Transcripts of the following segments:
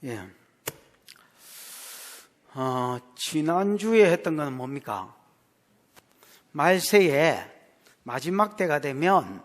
예. 지난주에 했던 건 뭡니까? 말세에 마지막 때가 되면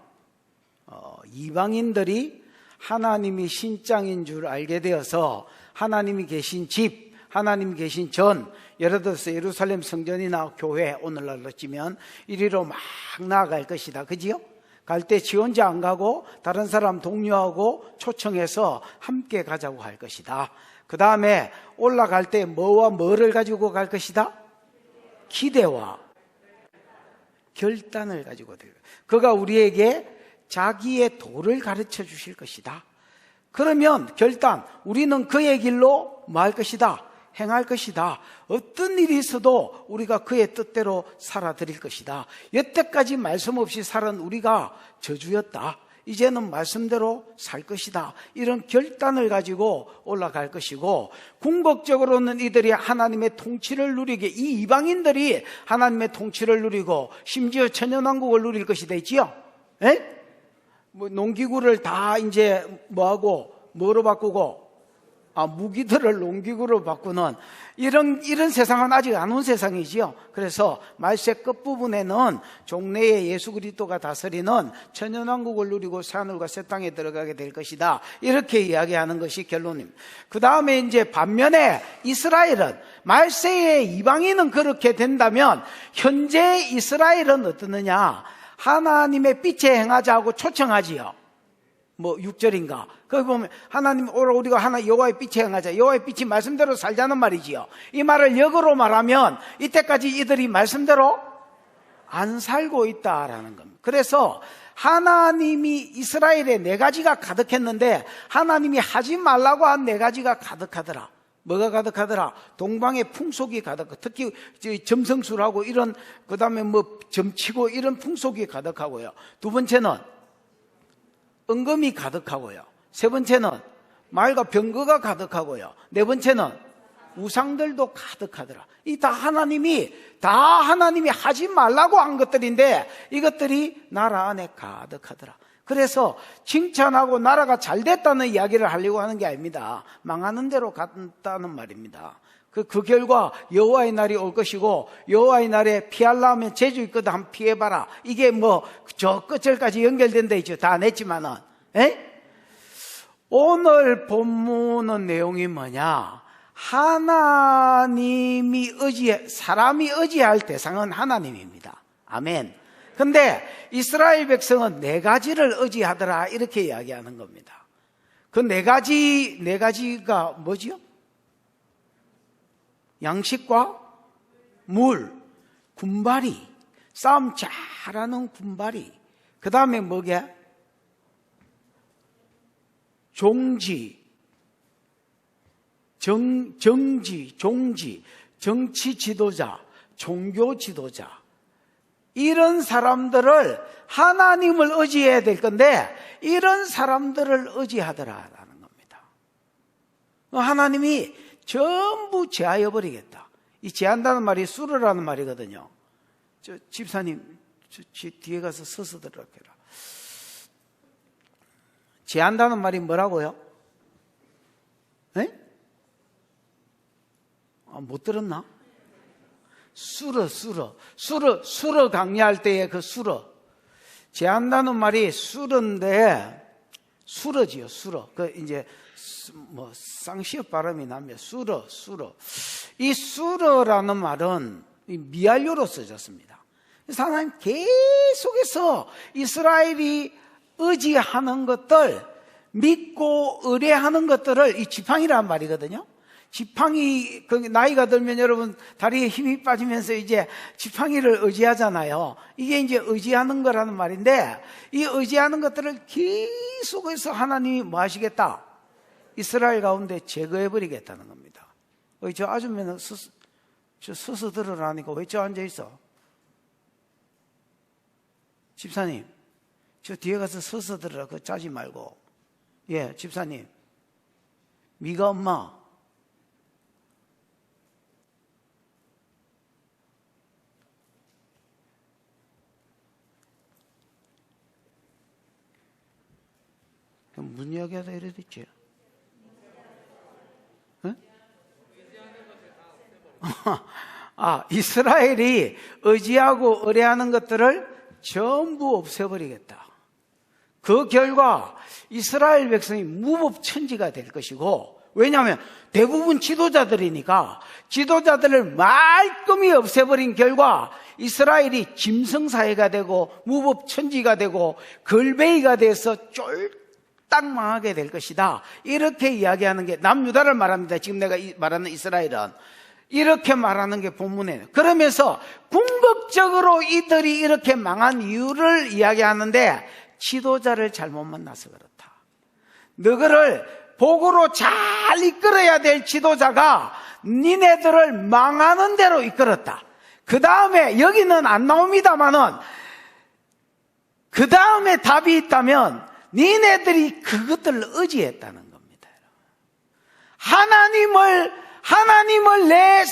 이방인들이 하나님이 신장인 줄 알게 되어서 하나님이 계신 집, 하나님이 계신 전, 예를 들어서 예루살렘 성전이나 교회, 오늘날로 치면 이리로 막 나아갈 것이다. 그지요? 갈 때 지 혼자 안 가고 다른 사람 동료하고 초청해서 함께 가자고 할 것이다. 그 다음에 올라갈 때 뭐와 뭐를 가지고 갈 것이다? 기대와 결단을 가지고 될 것이다. 그가 우리에게 자기의 도를 가르쳐 주실 것이다. 그러면 결단, 우리는 그의 길로 뭐 할 것이다? 행할 것이다. 어떤 일이 있어도 우리가 그의 뜻대로 살아드릴 것이다. 여태까지 말씀 없이 살은 우리가 저주였다. 이제는 말씀대로 살 것이다. 이런 결단을 가지고 올라갈 것이고, 궁극적으로는 이들이 하나님의 통치를 누리게, 이 이방인들이 하나님의 통치를 누리고 심지어 천연왕국을 누릴 것이 되지요. 에? 뭐 농기구를 다 이제 뭐하고 뭐로 바꾸고, 무기들을 농기구로 바꾸는 이런 세상은 아직 안 온 세상이지요. 그래서 말세 끝부분에는 종래에 예수 그리스도가 다스리는 천연왕국을 누리고 새하늘과 새 땅에 들어가게 될 것이다. 이렇게 이야기하는 것이 결론입니다. 그 다음에 이제 반면에 이스라엘은, 말세의 이방인은 그렇게 된다면 현재 이스라엘은 어떻느냐? 하나님의 빛에 행하자고 초청하지요. 뭐 6절인가 거기 보면 하나님 오라 우리가 하나 여호와의 빛에 행하자, 여호와의 빛이 말씀대로 살자는 말이지요. 이 말을 역으로 말하면 이때까지 이들이 말씀대로 안 살고 있다라는 겁니다. 그래서 하나님이 이스라엘에 4가지가 가득했는데 하나님이 하지 말라고 한 4가지가 가득하더라. 뭐가 가득하더라? 동방의 풍속이 가득하고, 특히 점성술하고 이런, 그 다음에 뭐 점치고 이런 풍속이 가득하고요. 두 번째는 은금이 가득하고요. 세 번째는 말과 병거가 가득하고요. 네 번째는 우상들도 가득하더라. 이 다 하나님이 하지 말라고 한 것들인데 이것들이 나라 안에 가득하더라. 그래서 칭찬하고 나라가 잘 됐다는 이야기를 하려고 하는 게 아닙니다. 망하는 대로 갔다는 말입니다. 그 결과 여호와의 날이 올 것이고, 여호와의 날에 피하려면 재주 있거든 한번 피해봐라. 이게 뭐 저 끝절까지 연결된다 있죠. 다 안 했지만은. 오늘 본문의 내용이 뭐냐? 사람이 의지할 대상은 하나님입니다. 아멘. 근데 이스라엘 백성은 4가지를 의지하더라, 이렇게 이야기하는 겁니다. 그 4가지가 뭐지요? 양식과 물, 군바리, 싸움 잘하는 군바리. 그 다음에 뭐게? 종지, 종지, 정치 지도자, 종교 지도자. 이런 사람들을, 하나님을 의지해야 될 건데 이런 사람들을 의지하더라라는 겁니다. 하나님이 전부 제하여 버리겠다. 이 제한다는 말이 수르라는 말이거든요. 집사님, 뒤에 가서 서서 들어라. 제한다는 말이 뭐라고요? 못 들었나? 수러 강의할 때의 그 수러. 제한다는 말이 수러인데, 수러지요, 수러. 그 이제 뭐 쌍시옷 발음이 나면 수러. 이 수러라는 말은 미알료로 써졌습니다. 그래서 하나님 계속해서 이스라엘이 의지하는 것들, 믿고 의뢰하는 것들을, 이 지팡이라는 말이거든요. 지팡이, 나이가 들면 여러분 다리에 힘이 빠지면서 이제 지팡이를 의지하잖아요. 이게 이제 의지하는 거라는 말인데, 이 의지하는 것들을 계속해서 하나님이 뭐 하시겠다? 이스라엘 가운데 제거해버리겠다는 겁니다. 저 아줌마는 서서 들으라니까 왜 저 앉아있어? 집사님, 저 뒤에 가서 서서 들으라. 그거 짜지 말고. 예, 집사님. 미가 엄마. 문 이야기하다 이래 됐지. 이스라엘이 의지하고 의뢰하는 것들을 전부 없애버리겠다. 그 결과 이스라엘 백성이 무법천지가 될 것이고, 왜냐하면 대부분 지도자들이니까 지도자들을 말끔히 없애버린 결과 이스라엘이 짐승사회가 되고 무법천지가 되고 걸베이가 돼서 쫄딱 망하게 될 것이다. 이렇게 이야기하는 게 남유다를 말합니다. 지금 내가 말하는 이스라엘은 이렇게 말하는 게 본문이에요. 그러면서 궁극적으로 이들이 이렇게 망한 이유를 이야기하는데, 지도자를 잘못 만나서 그렇다. 너희를 복으로 잘 이끌어야 될 지도자가 니네들을 망하는 대로 이끌었다. 그 다음에 여기는 안 나옵니다만은 그 다음에 답이 있다면 니네들이 그것들을 의지했다는 겁니다. 하나님을 내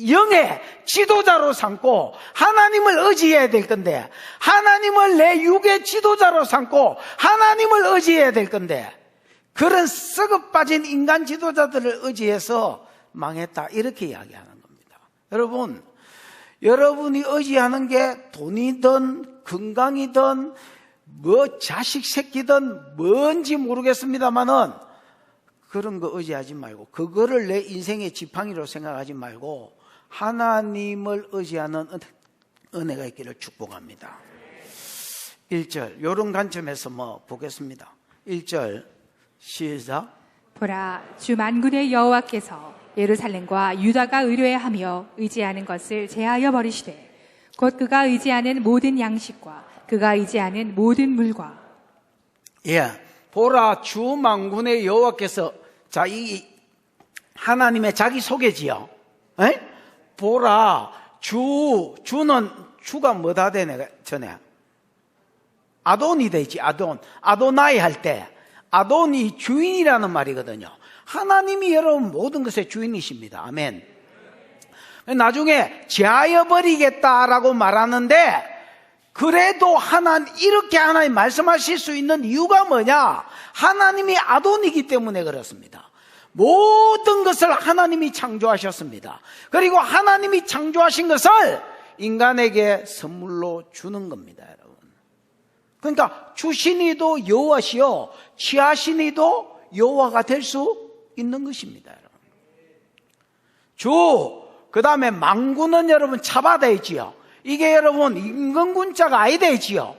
영의 지도자로 삼고 하나님을 의지해야 될 건데, 하나님을 내 육의 지도자로 삼고 하나님을 의지해야 될 건데, 그런 썩어 빠진 인간 지도자들을 의지해서 망했다. 이렇게 이야기하는 겁니다. 여러분, 여러분이 의지하는 게 돈이든 건강이든 뭐 자식 새끼든 뭔지 모르겠습니다만은 그런 거 의지하지 말고, 그거를 내 인생의 지팡이로 생각하지 말고 하나님을 의지하는 은혜가 있기를 축복합니다. 1절, 이런 관점에서 보겠습니다. 1절 시작. 보라, 주 만군의 여호와께서 예루살렘과 유다가 의뢰하며 의지하는 것을 제하여 버리시되, 곧 그가 의지하는 모든 양식과 그가 의지하는 모든 물과. 보라, 주 만군의 여호와께서, 자, 이 하나님의 자기 소개지요. 보라, 주는 주가 뭐다 되네 전에 아돈이 되지. 아도나이 할 때 아돈이 주인이라는 말이거든요. 하나님이 여러분 모든 것의 주인이십니다. 아멘. 나중에 제하여 버리겠다라고 말하는데, 그래도 이렇게 하나님 말씀하실 수 있는 이유가 뭐냐? 하나님이 아돈이기 때문에 그렇습니다. 모든 것을 하나님이 창조하셨습니다. 그리고 하나님이 창조하신 것을 인간에게 선물로 주는 겁니다, 여러분. 그러니까 주신이도 여호와시요 취하신이도 여호와가 될 수 있는 것입니다, 여러분. 그 다음에 망군은 여러분 차바되지요. 이게 여러분 임금군자가 아니되지요.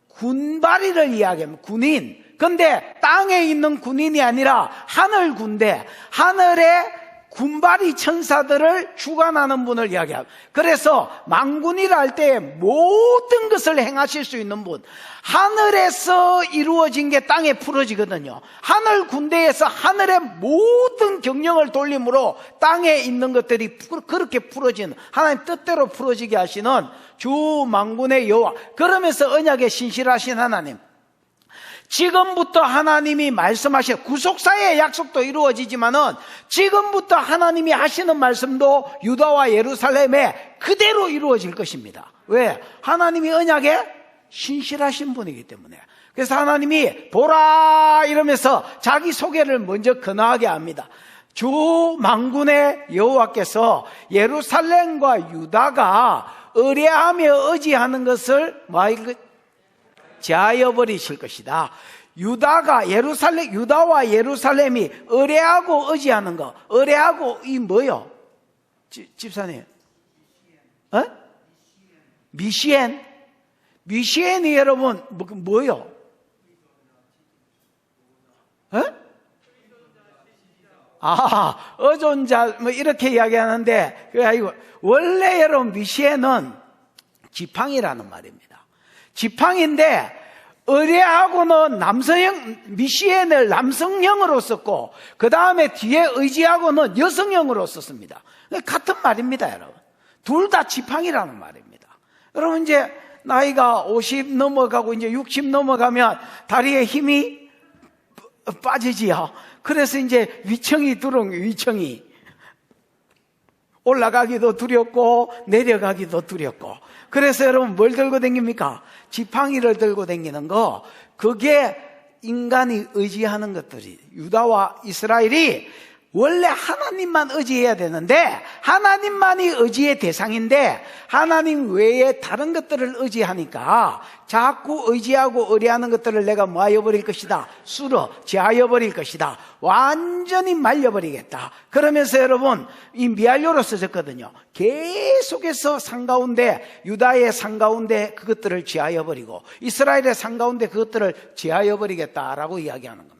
군바리를 이야기하면 군인. 근데 땅에 있는 군인이 아니라 하늘 군대, 하늘의 군바리 천사들을 주관하는 분을 이야기합니다. 그래서 망군이라 할 때 모든 것을 행하실 수 있는 분, 하늘에서 이루어진 게 땅에 풀어지거든요. 하늘 군대에서 하늘의 모든 경영을 돌림으로 땅에 있는 것들이 그렇게 풀어지는, 하나님 뜻대로 풀어지게 하시는 주 만군의 여호와. 그러면서 언약에 신실하신 하나님, 지금부터 하나님이 말씀하신 구속사의 약속도 이루어지지만은 지금부터 하나님이 하시는 말씀도 유다와 예루살렘에 그대로 이루어질 것입니다. 왜? 하나님이 언약에 신실하신 분이기 때문에. 그래서 하나님이 보라 이러면서 자기 소개를 먼저 근하게 합니다. 주 만군의 여호와께서 예루살렘과 유다가 의뢰하며 의지하는 것을 제하여 버리실 것이다. 유다와 예루살렘이 의뢰하고 의지하는 거. 의뢰하고 이 뭐요? 집사님? 미시엔? 미시엔이 여러분 뭐요? 어존자 이렇게 이야기하는데, 원래 여러분 미시엔은 지팡이라는 말입니다. 지팡인데 의뢰하고는 미시엔을 남성형으로 썼고, 그 다음에 뒤에 의지하고는 여성형으로 썼습니다. 같은 말입니다, 여러분. 둘 다 지팡이라는 말입니다. 여러분, 이제 나이가 50 넘어가고 이제 60 넘어가면 다리에 힘이 빠지지요. 그래서 이제 위청이 올라가기도 두렵고 내려가기도 두렵고. 그래서 여러분 뭘 들고 다닙니까? 지팡이를 들고 다니는 거. 그게 인간이 의지하는 것들이, 유다와 이스라엘이 원래 하나님만 의지해야 되는데 하나님만이 의지의 대상인데 하나님 외에 다른 것들을 의지하니까 자꾸 의지하고 의뢰하는 것들을 내가 뭐 하여버릴 것이다? 쓸어 제하여버릴 것이다. 완전히 말려버리겠다. 그러면서 여러분 이 미알료로 써졌거든요. 계속해서 산 가운데 유다의 산 가운데 그것들을 제하여버리고 이스라엘의 산 가운데 그것들을 제하여버리겠다라고 이야기하는 겁니다.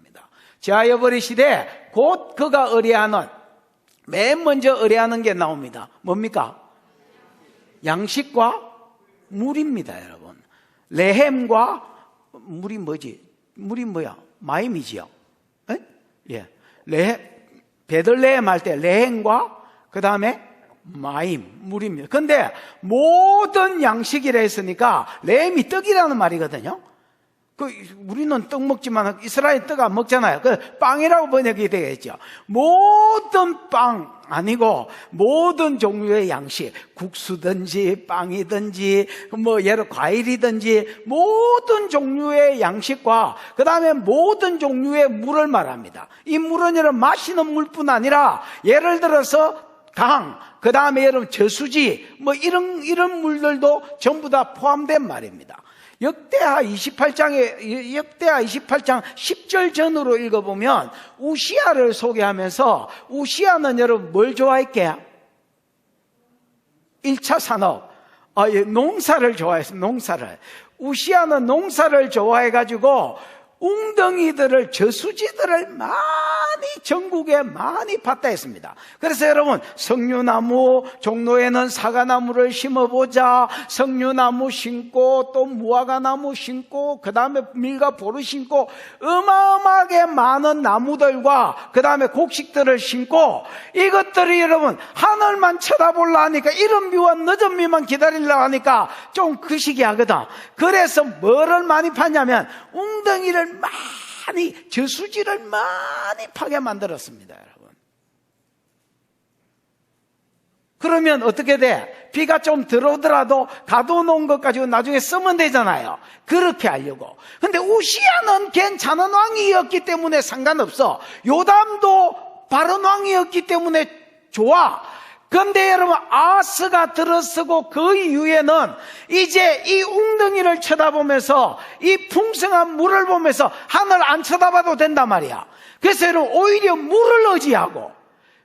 제하여버리시되 곧 그가 의뢰하는 맨 먼저 의뢰하는 게 나옵니다. 뭡니까? 양식과 물입니다. 여러분 레헴과 물이 뭐지? 물이 뭐야? 마임이지요. 에? 예. 베들레헴 할 때 레헴과 그 다음에 마임 물입니다. 근데 모든 양식이라 했으니까 레헴이 떡이라는 말이거든요. 우리는 떡 먹지만 이스라엘 떡 안 먹잖아요. 빵이라고 번역이 되겠죠. 모든 빵 아니고 모든 종류의 양식, 국수든지 빵이든지 여러 과일이든지 모든 종류의 양식과 그 다음에 모든 종류의 물을 말합니다. 이 물은 여러분 마시는 물뿐 아니라 예를 들어서 강, 그 다음에 여러분 저수지 이런 물들도 전부 다 포함된 말입니다. 역대하 28장 10절 전으로 읽어보면 우시아를 소개하면서 우시아는 여러분 뭘 좋아했게요? 1차 산업, 농사를 좋아했습니다. 농사를. 우시아는 농사를 좋아해가지고 웅덩이들을 저수지들을 많이 전국에 많이 팠다 했습니다. 그래서 여러분 석류나무 종로에는 사과나무를 심어보자. 석류나무 심고 또 무화과나무 심고 그 다음에 밀과 보루 심고 어마어마하게 많은 나무들과 그 다음에 곡식들을 심고 이것들이 여러분 하늘만 쳐다보려 하니까 이른 비와 늦은 비만 기다리려 하니까 좀 그시기하거든. 그래서 뭐를 많이 팠냐면 웅덩이를 많이 저수지를 많이 파게 만들었습니다. 여러분 그러면 어떻게 돼? 비가 좀 들어오더라도 가둬놓은 것 가지고 나중에 쓰면 되잖아요. 그렇게 하려고. 근데 우시아는 괜찮은 왕이었기 때문에 상관없어. 요담도 바른 왕이었기 때문에 좋아. 그런데 여러분 아스가 들어서고 그 이후에는 이제 이 웅덩이를 쳐다보면서 이 풍성한 물을 보면서 하늘 안 쳐다봐도 된단 말이야. 그래서 여러분 오히려 물을 의지하고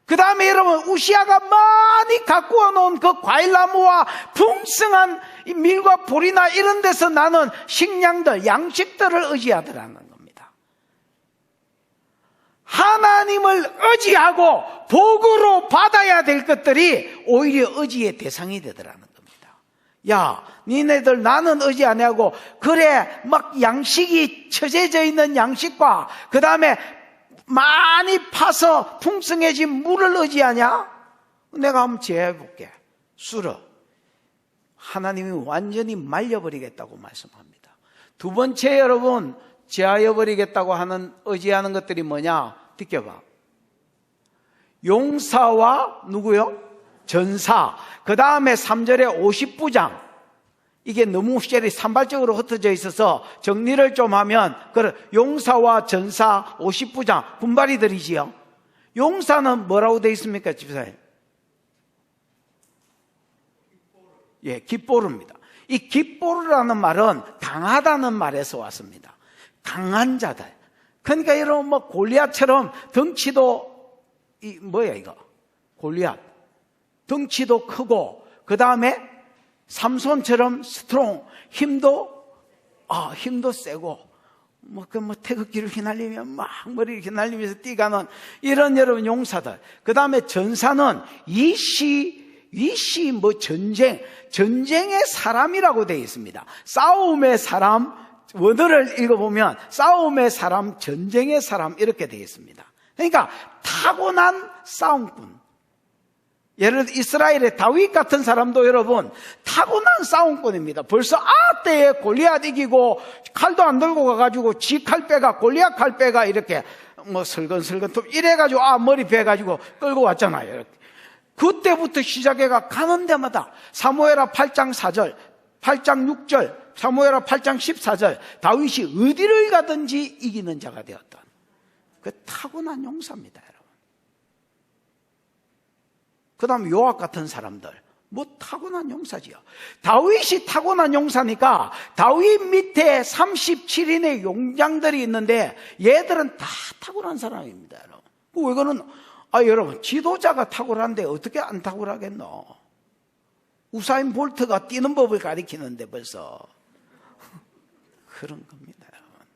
그 다음에 여러분 우시아가 많이 가꾸어 놓은 그 과일나무와 풍성한 밀과 보리나 이런 데서 나는 식량들 양식들을 의지하더라는 겁니다. 하나님을 의지하고 복으로 받아야 될 것들이 오히려 의지의 대상이 되더라는 겁니다. 야, 니네들 나는 의지 안 하고 그래 막 양식이 처재져 있는 양식과 그 다음에 많이 파서 풍성해진 물을 의지하냐? 내가 한번 제해볼게. 술어. 하나님이 완전히 말려버리겠다고 말씀합니다. 두 번째 여러분 제하여버리겠다고 하는 의지하는 것들이 뭐냐? 느껴봐. 용사와 누구요? 전사. 그 다음에 3절에 50부장. 이게 너무 셀이 산발적으로 흩어져 있어서 정리를 좀 하면 용사와 전사 50부장 분발이들이지요. 용사는 뭐라고 되어 있습니까? 집사님? 예, 깃보르입니다. 이 깃보르라는 말은 강하다는 말에서 왔습니다. 강한 자들. 그러니까 여러분 골리앗처럼 덩치도 이거 골리앗 덩치도 크고 그 다음에 삼손처럼 스트롱 힘도 세고 태극기를 휘날리며 막 머리를 휘날리면서 뛰가는 이런 여러분 용사들. 그 다음에 전사는 위시 전쟁의 사람이라고 되어 있습니다. 싸움의 사람. 원어를 읽어보면 싸움의 사람, 전쟁의 사람 이렇게 되어 있습니다. 그러니까 타고난 싸움꾼. 예를 들어 이스라엘의 다윗 같은 사람도 여러분 타고난 싸움꾼입니다. 벌써 때에 골리앗 이기고 칼도 안 들고 가가지고 지 칼 빼가 골리앗 칼 빼가 이렇게 설근설근 이래가지고 머리 베가지고 끌고 왔잖아요. 이렇게. 그때부터 시작해가 가는 데마다 사무엘하 8장 4절 8장 6절 사무엘하 8장 14절 다윗이 어디를 가든지 이기는 자가 되었던 그 타고난 용사입니다. 여러분 그 다음 요압 같은 사람들. 뭐 타고난 용사지요. 다윗이 타고난 용사니까 다윗 밑에 37인의 용장들이 있는데 얘들은 다 타고난 사람입니다. 여러분. 이거는 여러분 지도자가 탁월한데 어떻게 안 탁월하겠노? 우사인 볼트가 뛰는 법을 가리키는데 벌써 그런 겁니다. 여러분.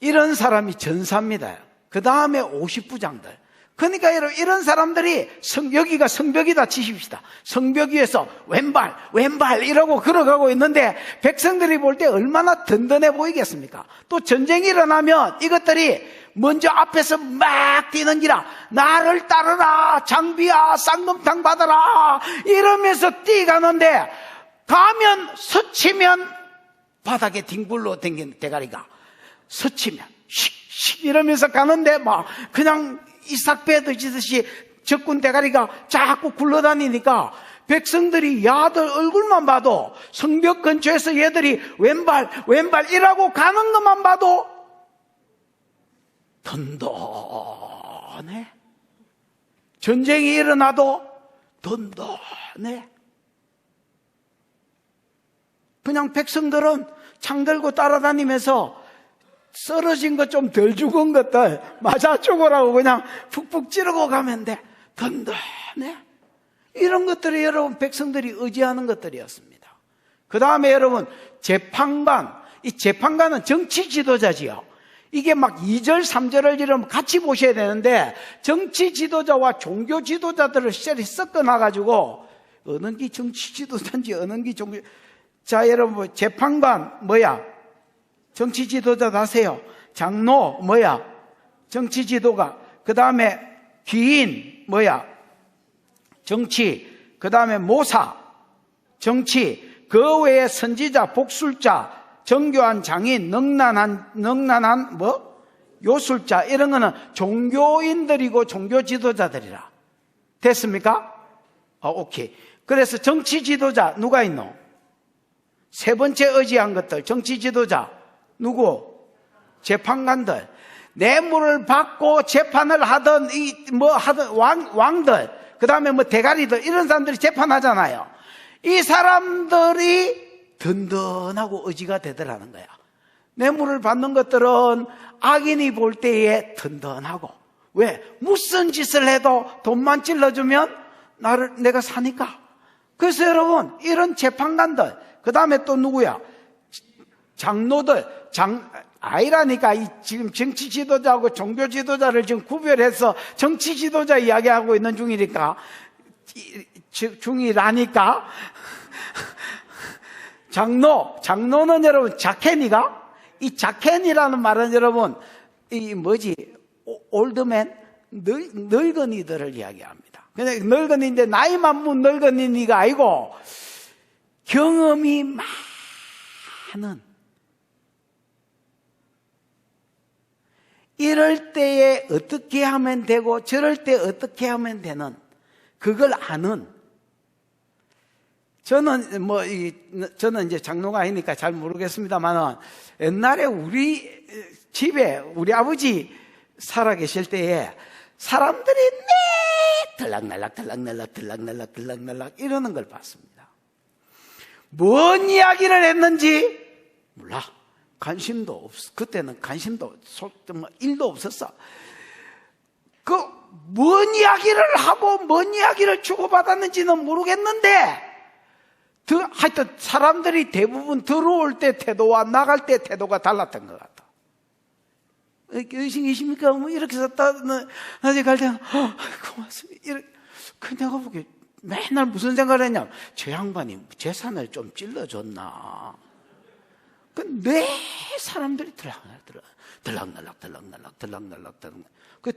이런 사람이 전사입니다. 그 다음에 50부장들. 그러니까 여러분 이런 사람들이 여기가 성벽이다 치십시다. 성벽 위에서 왼발 이러고 걸어가고 있는데 백성들이 볼 때 얼마나 든든해 보이겠습니까? 또 전쟁이 일어나면 이것들이 먼저 앞에서 막 뛰는 기라 나를 따르라 장비야 쌍금탕 받아라 이러면서 뛰가는데 가면 스치면 바닥에 뒹굴러 댕긴 대가리가 스치면 씩 이러면서 가는데 막 그냥 이삭 빼듯이 적군 대가리가 자꾸 굴러다니니까 백성들이 야들 얼굴만 봐도 성벽 근처에서 얘들이 왼발 이라고 가는 것만 봐도 든든해. 전쟁이 일어나도 든든해. 그냥 백성들은 창 들고 따라다니면서 쓰러진 것 좀 덜 죽은 것들 맞아 죽으라고 그냥 푹푹 찌르고 가면 돼. 든든해. 이런 것들이 여러분 백성들이 의지하는 것들이었습니다. 그 다음에 여러분 재판관. 이 재판관은 정치 지도자지요. 이게 막 2절 3절을 여러분 같이 보셔야 되는데 정치 지도자와 종교 지도자들을 셀이 섞어놔가지고 어느 게 정치 지도자인지 어느 게 종교. 자 여러분 재판관 뭐야? 정치 지도자 다세요. 장로 뭐야? 정치 지도가. 그 다음에 귀인 뭐야? 정치. 그 다음에 모사 정치. 그 외에 선지자, 복술자, 정교한 장인, 능란한 뭐? 요술자 이런 거는 종교인들이고 종교 지도자들이라. 됐습니까? 오케이. 그래서 정치 지도자 누가 있노? 세 번째 의지한 것들 정치 지도자 누구? 재판관들. 뇌물을 받고 재판을 하던 하던 왕들, 그 다음에 뭐 대가리들 이런 사람들이 재판하잖아요. 이 사람들이 든든하고 의지가 되더라는 거야. 뇌물을 받는 것들은 악인이 볼 때에 든든하고. 왜? 무슨 짓을 해도 돈만 찔러주면 내가 사니까. 그래서 여러분 이런 재판관들, 그 다음에 또 누구야? 장로들. 아이라니까 지금 정치 지도자하고 종교 지도자를 지금 구별해서 정치 지도자 이야기하고 있는 중이라니까 장로는 여러분 자켄이가 이 자켄이라는 말은 여러분 이 뭐지 올드맨 늙은이들을 이야기합니다. 그냥 늙은이인데 나이만 문 늙은이가 아니고 경험이 많은 이럴 때에 어떻게 하면 되고 저럴 때 어떻게 하면 되는 그걸 아는. 저는 이제 장로가 아니니까 잘 모르겠습니다만 옛날에 우리 집에 우리 아버지 살아 계실 때에 사람들이 들락날락 이러는 걸 봤습니다. 뭔 이야기를 했는지 몰라. 관심도 없어. 그때는 관심도 일도 없었어. 뭔 이야기를 하고 뭔 이야기를 주고받았는지는 모르겠는데 하여튼 사람들이 대부분 들어올 때 태도와 나갈 때 태도가 달랐던 것 같아. 의식이십니까? 뭐 이렇게 썼다 나중에 갈 때는 고맙습니다. 그 내가 보기에 맨날 무슨 생각을 했냐, 저 양반이 재산을 좀 찔러줬나. 뇌 사람들이 들락날락.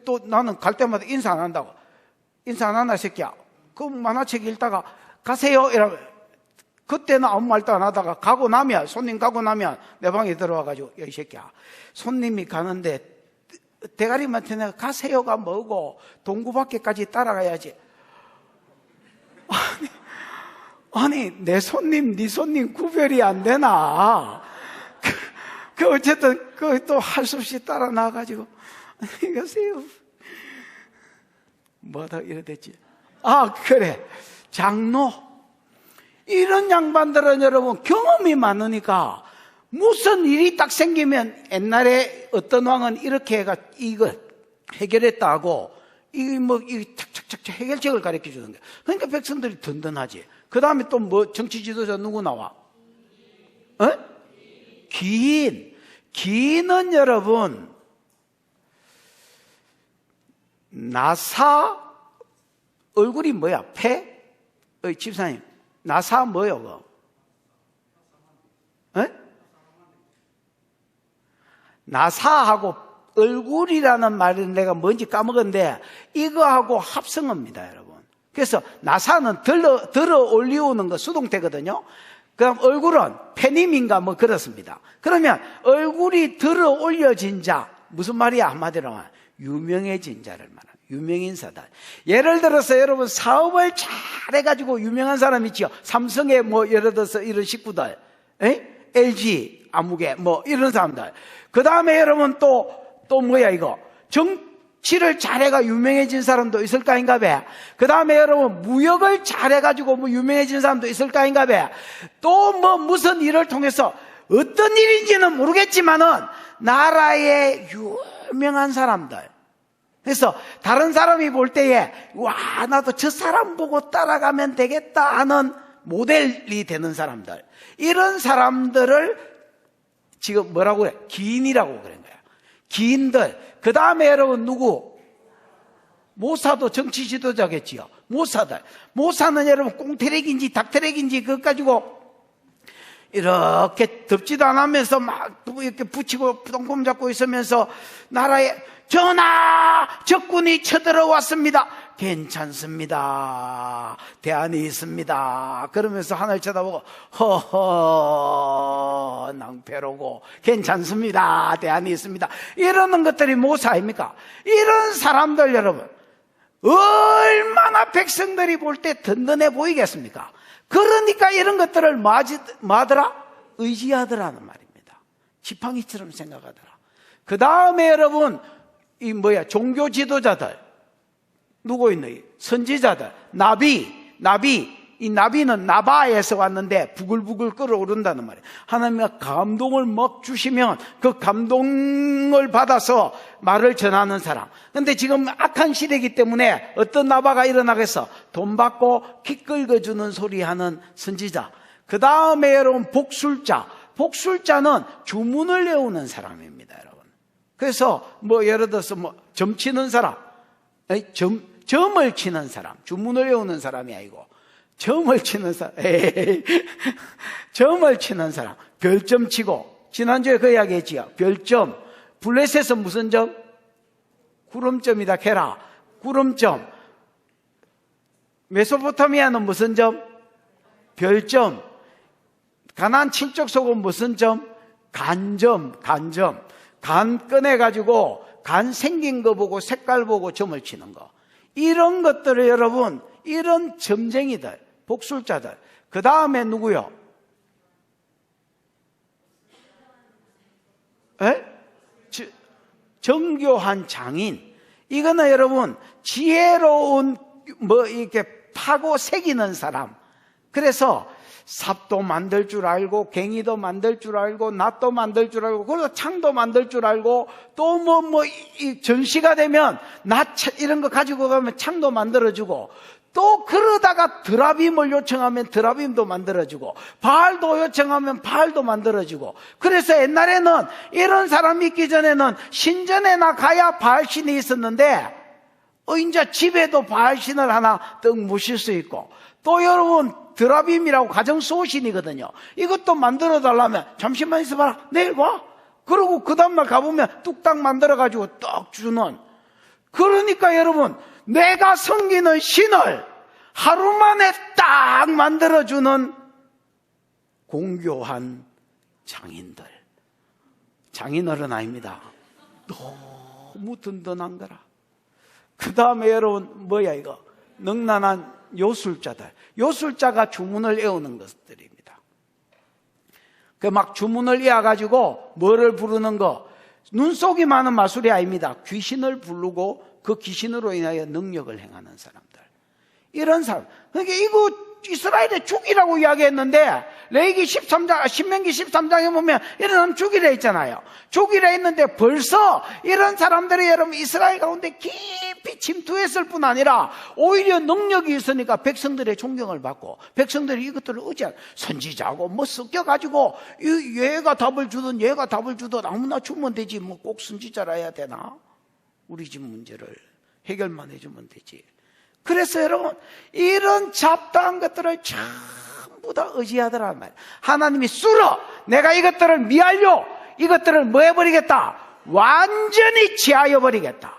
또 나는 갈 때마다 인사 안 한다고. 인사 안 하나 새끼야. 그 만화책 읽다가 가세요 이러면 그때는 아무 말도 안 하다가 손님 가고 나면 내 방에 들어와가지고 이 새끼야 손님이 가는데 대가리한테 내가 가세요가 뭐고 동구밖에까지 따라가야지. 아니 내 손님 네 손님 구별이 안 되나. 어쨌든 또 할 수 없이 따라 나와가지고 안녕히 가세요. 뭐다 이래 됐지. 아, 그래. 장로. 이런 양반들은 여러분 경험이 많으니까 무슨 일이 딱 생기면 옛날에 어떤 왕은 이렇게 해가 이거 해결했다 하고 이 착착착착 해결책을 가르쳐 주는 거야. 그러니까 백성들이 든든하지. 그 다음에 또 뭐 정치 지도자 누구 나와? 기인은 여러분 나사 얼굴이 뭐야? 폐? 집사님 나사 뭐요? 그거? 나사하고 얼굴이라는 말은 내가 뭔지 까먹었는데 이거하고 합성어입니다, 여러분. 그래서 나사는 들어 올리우는 거 수동태거든요. 그럼 얼굴은 페님인가 뭐 그렇습니다. 그러면 얼굴이 들어 올려진 자 무슨 말이야? 한마디로 하면 유명해진 자를 말합니다. 유명인사다. 예를 들어서 여러분 사업을 잘해가지고 유명한 사람 있죠. 삼성의 뭐 예를 들어서 이런 식구들, LG 아무개 뭐 이런 사람들. 그 다음에 여러분 또 뭐야 이거 정치를 잘해가 유명해진 사람도 있을까 인가 봐. 그 다음에 여러분 무역을 잘해가지고 뭐 유명해진 사람도 있을까 인가 봐. 또 뭐 무슨 일을 통해서 어떤 일인지는 모르겠지만은 나라의 유명한 사람들. 그래서 다른 사람이 볼 때에 와 나도 저 사람 보고 따라가면 되겠다 하는 모델이 되는 사람들, 이런 사람들을 지금 뭐라고 그래? 기인이라고 그런 거야. 기인들. 그 다음에 여러분 누구? 모사도 정치 지도자겠지요. 모사들. 모사는 여러분 꽁태렉인지 닭태렉인지 그것 가지고 이렇게 덮지도 않으면서 막 이렇게 붙이고 똥폼 잡고 있으면서 나라에 전하! 적군이 쳐들어왔습니다. 괜찮습니다. 대안이 있습니다. 그러면서 하늘 쳐다보고 허허 낭패로고 괜찮습니다. 대안이 있습니다. 이러는 것들이 모사 아닙니까? 이런 사람들 여러분 얼마나 백성들이 볼 때 든든해 보이겠습니까? 그러니까 이런 것들을 뭐하더라? 의지하더라는 말입니다. 지팡이처럼 생각하더라. 그 다음에 여러분 종교 지도자들 누구 있노? 선지자들, 나비. 이 나비는 나바에서 왔는데 부글부글 끓어오른다는 말이에요. 하나님이 감동을 막 주시면 그 감동을 받아서 말을 전하는 사람. 근데 지금 악한 시대이기 때문에 어떤 나바가 일어나겠어? 돈 받고 키 긁어주는 소리 하는 선지자. 그 다음에 여러분 복술자는 주문을 외우는 사람입니다, 여러분. 그래서 뭐 예를 들어서 점 치는 사람, 점을 치는 사람, 주문을 외우는 사람이 아니고 점을 치는 사람, 점을 치는 사람, 별점 치고, 지난주에 그 이야기 했지요. 별점, 블레셋은 무슨 점? 구름점이다, 게라. 구름점. 메소포타미아는 무슨 점? 별점. 가나안 7족 속은 무슨 점? 간점. 간 꺼내가지고, 간 생긴 거 보고, 색깔 보고 점을 치는 거. 이런 것들을 여러분, 이런 점쟁이들, 복술자들. 그 다음에 누구요? 정교한 장인. 이거는 여러분 지혜로운 이렇게 파고 새기는 사람. 그래서 삽도 만들 줄 알고 갱이도 만들 줄 알고 낫도 만들 줄 알고 그리고 창도 만들 줄 알고 또 전시가 되면 낫 이런 거 가지고 가면 창도 만들어주고 또 그러다가 드라빔을 요청하면 드라빔도 만들어주고 바알도 요청하면 바알도 만들어주고. 그래서 옛날에는 이런 사람이 있기 전에는 신전에나 가야 바알신이 있었는데 이제 집에도 바알신을 하나 떡 모실 수 있고 또 여러분 드라빔이라고 가정수호신이거든요. 이것도 만들어 달라면 잠시만 있어봐라 내일 와. 그러고 그 다음날 가보면 뚝딱 만들어가지고 떡 주는. 그러니까 여러분 내가 섬기는 신을 하루 만에 딱 만들어주는 공교한 장인들. 장인어른 아닙니다. 너무 든든한 거라. 그 다음에 여러분 이거 능란한 요술자들. 요술자가 주문을 외우는 것들입니다. 그 막 주문을 외워가지고 뭐를 부르는 거. 눈속이 많은 마술이 아닙니다. 귀신을 부르고 그 귀신으로 인하여 능력을 행하는 사람들. 이런 사람. 그러니까 이거 이스라엘의 죽이라고 이야기했는데 레위기 13장, 신명기 13장에 보면 이런 사람 죽이라 했잖아요. 죽이라 했는데 벌써 이런 사람들이 여러분 이스라엘 가운데 깊이 침투했을 뿐 아니라 오히려 능력이 있으니까 백성들의 존경을 받고 백성들이 이것들을 의지한 선지자고 뭐 섞여가지고 얘가 답을 주든 아무나 주면 되지 뭐 꼭 선지자라 해야 되나? 우리 집 문제를 해결만 해주면 되지. 그래서 여러분 이런 잡다한 것들을 전부 다 의지하더란 말이에요. 하나님이 쓸어 내가 이것들을 미하려 이것들을 뭐 해버리겠다? 완전히 제하여 버리겠다.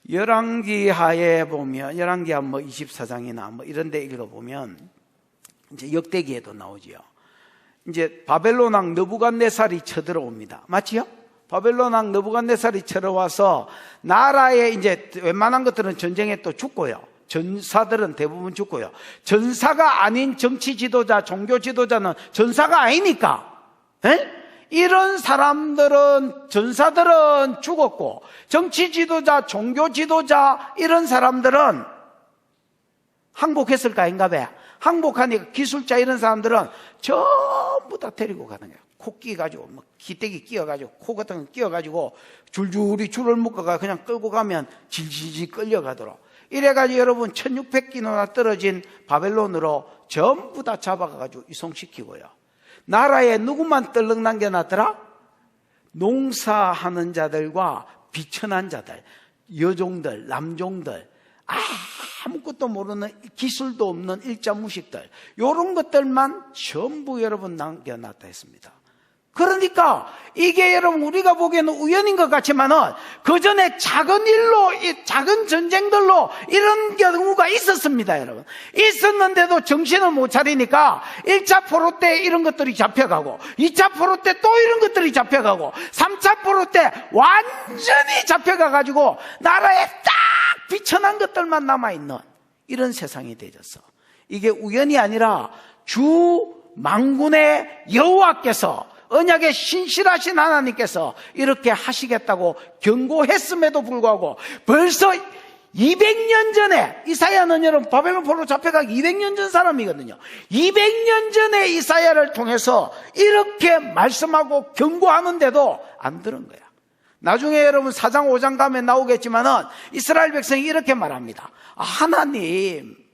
열왕기하에 보면 열왕기하 뭐 24장이나 뭐 이런 데 읽어보면 이제 역대기에도 나오지요. 이제 바벨론 왕 느부갓네살이 쳐들어옵니다. 맞지요? 바벨론 왕 느부갓네살이 쳐들어와서 나라에 이제 웬만한 것들은 전쟁에 또 죽고요. 전사들은 대부분 죽고요. 전사가 아닌 정치 지도자, 종교 지도자는 전사가 아니니까. 에? 이런 사람들은 전사들은 죽었고 정치 지도자, 종교 지도자 이런 사람들은 항복했을까 아닌가 봐요. 항복하니까 기술자 이런 사람들은 전부 다 데리고 가는 거예요. 코 끼가지고 뭐 기대기 끼어가지고 코 같은 거 끼어가지고 줄줄이 줄을 묶어가 그냥 끌고 가면 질질질 끌려가도록 이래가지고 여러분 1600km나 떨어진 바벨론으로 전부 다 잡아가지고 이송시키고요. 나라에 누구만 떨렁 남겨놨더라? 농사하는 자들과 비천한 자들, 여종들, 남종들, 아무것도 모르는 기술도 없는 일자무식들 이런 것들만 전부 여러분 남겨놨다 했습니다. 그러니까 이게 여러분 우리가 보기에는 우연인 것 같지만은 그 전에 작은 일로 작은 전쟁들로 이런 경우가 있었습니다. 여러분 있었는데도 정신을 못 차리니까 1차 포로 때 이런 것들이 잡혀가고 2차 포로 때 또 이런 것들이 잡혀가고 3차 포로 때 완전히 잡혀가가지고 나라에 딱 비천한 것들만 남아있는 이런 세상이 되졌어. 이게 우연이 아니라 주 만군의 여호와께서 언약의 신실하신 하나님께서 이렇게 하시겠다고 경고했음에도 불구하고 벌써 200년 전에 이사야는 여러분 바벨론 포로로 잡혀가기 200년 전 사람이거든요. 200년 전에 이사야를 통해서 이렇게 말씀하고 경고하는데도 안 들은 거야. 나중에 여러분 4장 5장 가면 나오겠지만은 이스라엘 백성이 이렇게 말합니다. 하나님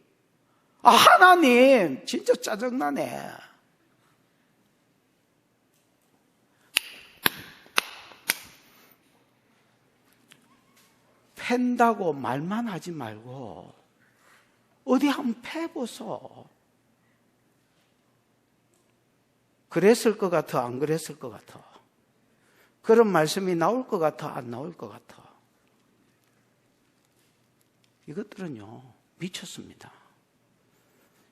진짜 짜증나네. 팬다고 말만 하지 말고 어디 한번 패보소. 그랬을 것 같아, 안 그랬을 것 같아? 그런 말씀이 나올 것 같아, 안 나올 것 같아? 이것들은요 미쳤습니다.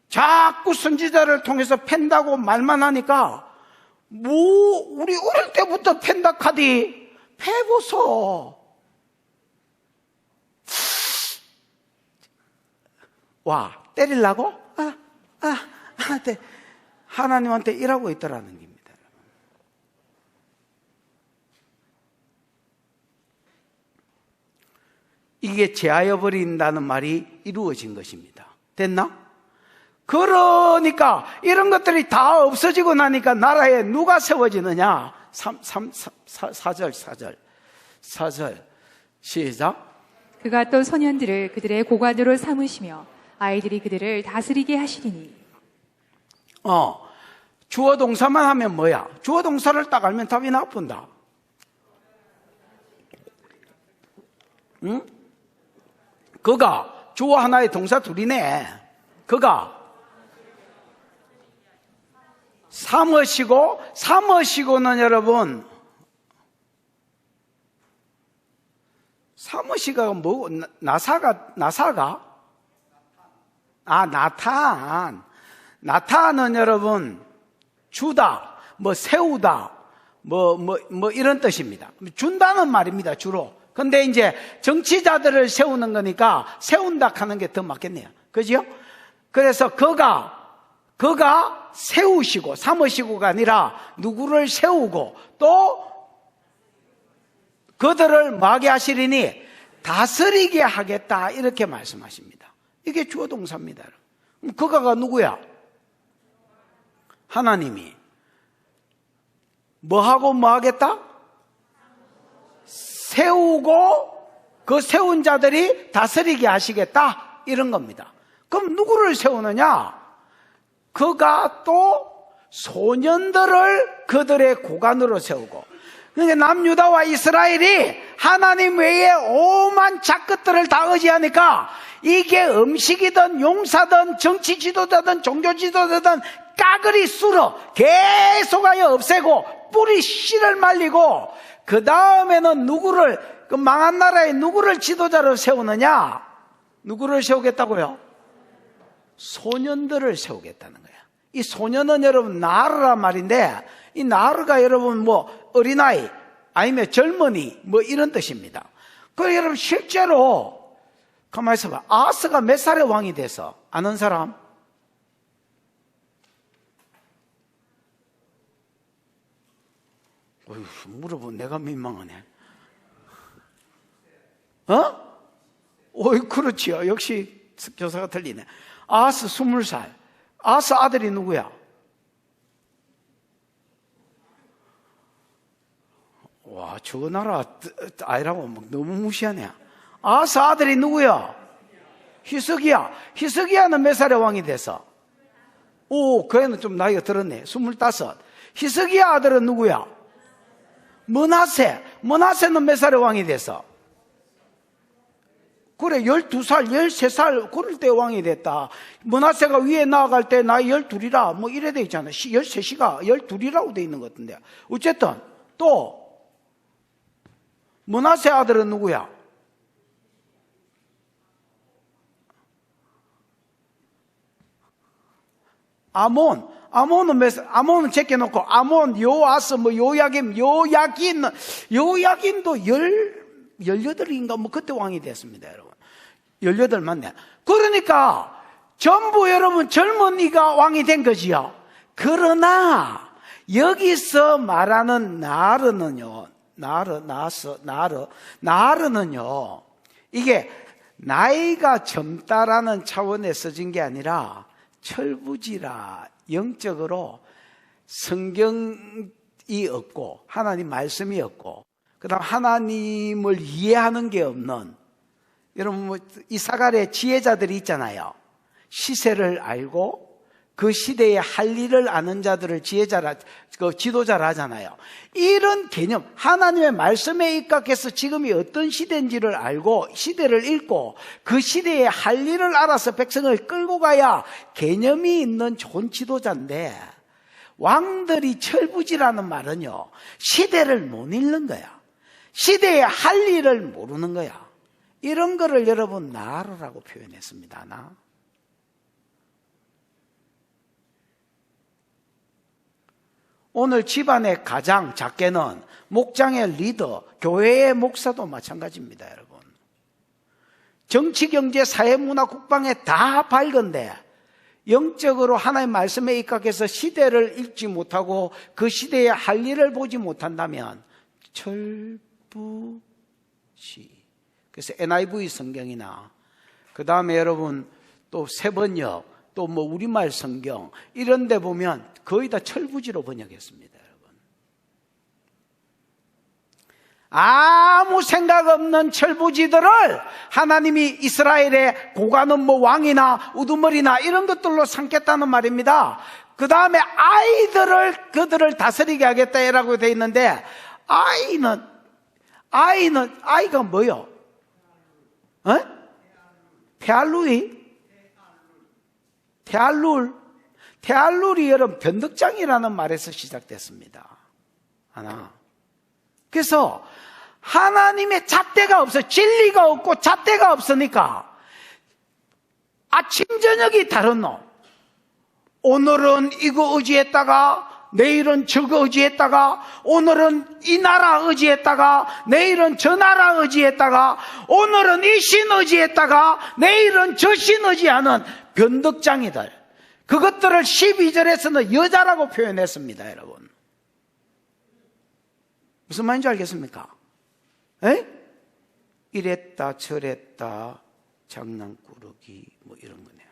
자꾸 선지자를 통해서 팬다고 말만 하니까 우리 어릴 때부터 팬다 카디 패보소. 와, 때리려고? 네. 하나님한테 일하고 있더라는 겁니다. 이게 제하여 버린다는 말이 이루어진 것입니다. 됐나? 그러니까 이런 것들이 다 없어지고 나니까 나라에 누가 세워지느냐? 4절 시작. 그가 또 소년들을 그들의 고관으로 삼으시며 아이들이 그들을 다스리게 하시리니. 주어 동사만 하면 뭐야? 주어 동사를 딱 알면 답이 나쁜다. 응? 그가 주어 하나의 동사 둘이네. 그가 삼으시고는 여러분 삼으시가 뭐 나사가 나타는 여러분 주다, 뭐 세우다, 뭐 이런 뜻입니다. 준다는 말입니다, 주로. 근데 이제 정치자들을 세우는 거니까 세운다 하는 게 더 맞겠네요. 그죠? 그래서 그가 세우시고 삼으시고가 아니라 누구를 세우고 또 그들을 뭐하게 하시리니 다스리게 하겠다 이렇게 말씀하십니다. 이게 주어 동사입니다. 그럼 그가가 누구야? 하나님이 뭐하고 뭐하겠다? 세우고 그 세운 자들이 다스리게 하시겠다 이런 겁니다. 그럼 누구를 세우느냐? 그가 또 소년들을 그들의 고관으로 세우고, 그러니까 남유다와 이스라엘이 하나님 외에 오만 작것들을 다 의지하니까 이게 음식이든 용사든 정치 지도자든 종교 지도자든 까그리 쓸어 계속하여 없애고 뿌리 씨를 말리고, 그 다음에는 누구를, 그 망한 나라에 누구를 지도자로 세우느냐? 누구를 세우겠다고요? 소년들을 세우겠다는 거야. 이 소년은 여러분 나르란 말인데, 이 나르가 여러분 뭐 어린아이 아니면 젊은이 뭐 이런 뜻입니다. 그래서 여러분 실제로 가만히 있어봐. 아하스가 몇 살에 왕이 돼서 아는 사람? 어휴, 물어보면 내가 민망하네. 어이, 그렇지요. 역시 교사가 틀리네. 아하스 20살. 아하스 아들이 누구야? 와, 저 나라 아이라고 막 너무 무시하네. 아하스 아들이 누구야? 히스기야. 히스기야는 몇 살에 왕이 돼서? 오, 그 애는 좀 나이가 들었네. 25. 히스기야 아들은 누구야? 므낫세. 므낫세는 몇 살에 왕이 돼서? 그래, 12살, 13살, 그럴 때 왕이 됐다. 므낫세가 위에 나아갈 때 나이 12이라, 뭐 이래 돼 있잖아. 13시가 12이라고 돼 있는 것 같은데. 어쨌든, 또, 므낫세 아들은 누구야? 아몬. 아몬은 몇 살? 아몬은 제껴놓고, 아몬, 요아스, 뭐 요야긴도 18인가 뭐 그때 왕이 됐습니다, 여러분. 18 맞네. 그러니까 전부 여러분 젊은이가 왕이 된 거지요. 그러나 여기서 말하는 나르는요, 나르는요, 이게 나이가 젊다라는 차원에 써진 게 아니라 철부지라 영적으로 성경이 없고 하나님 말씀이 없고 그 다음 하나님을 이해하는 게 없는, 여러분 뭐 이사갈의 지혜자들이 있잖아요. 시세를 알고 그 시대에 할 일을 아는 자들을 지혜자라, 그 지도자라 하잖아요. 이런 개념, 하나님의 말씀에 입각해서 지금이 어떤 시대인지를 알고 시대를 읽고 그 시대에 할 일을 알아서 백성을 끌고 가야 개념이 있는 좋은 지도자인데, 왕들이 철부지라는 말은요, 시대를 못 읽는 거야. 시대에 할 일을 모르는 거야. 이런 거를 여러분 나르라고 표현했습니다. 나. 오늘 집안의 가장 작게는 목장의 리더, 교회의 목사도 마찬가지입니다, 여러분. 정치, 경제, 사회, 문화, 국방에 다 밝은데 영적으로 하나님의 말씀에 입각해서 시대를 읽지 못하고 그 시대에 할 일을 보지 못한다면 철부지. 그래서 NIV 성경이나 그 다음에 여러분 또 세번역, 또 뭐 우리말 성경 이런 데 보면 거의 다 철부지로 번역했습니다, 여러분. 아무 생각 없는 철부지들을 하나님이 이스라엘의 고관은 뭐 왕이나 우두머리나 이런 것들로 삼겠다는 말입니다. 그 다음에 그들을 다스리게 하겠다라고 되어 있는데, 아이가 뭐요? 페알룰이 여러분 변덕장이라는 말에서 시작됐습니다. 하나. 그래서 하나님의 잣대가 없어. 진리가 없고 잣대가 없으니까 아침 저녁이 다른 놈. 오늘은 이거 의지했다가 내일은 저거 의지했다가, 오늘은 이 나라 의지했다가 내일은 저 나라 의지했다가, 오늘은 이 신 의지했다가 내일은 저 신 의지하는 변덕장이들. 그것들을 12절에서는 여자라고 표현했습니다, 여러분. 무슨 말인지 알겠습니까? 에? 이랬다 저랬다 장난꾸러기 뭐 이런 거네요.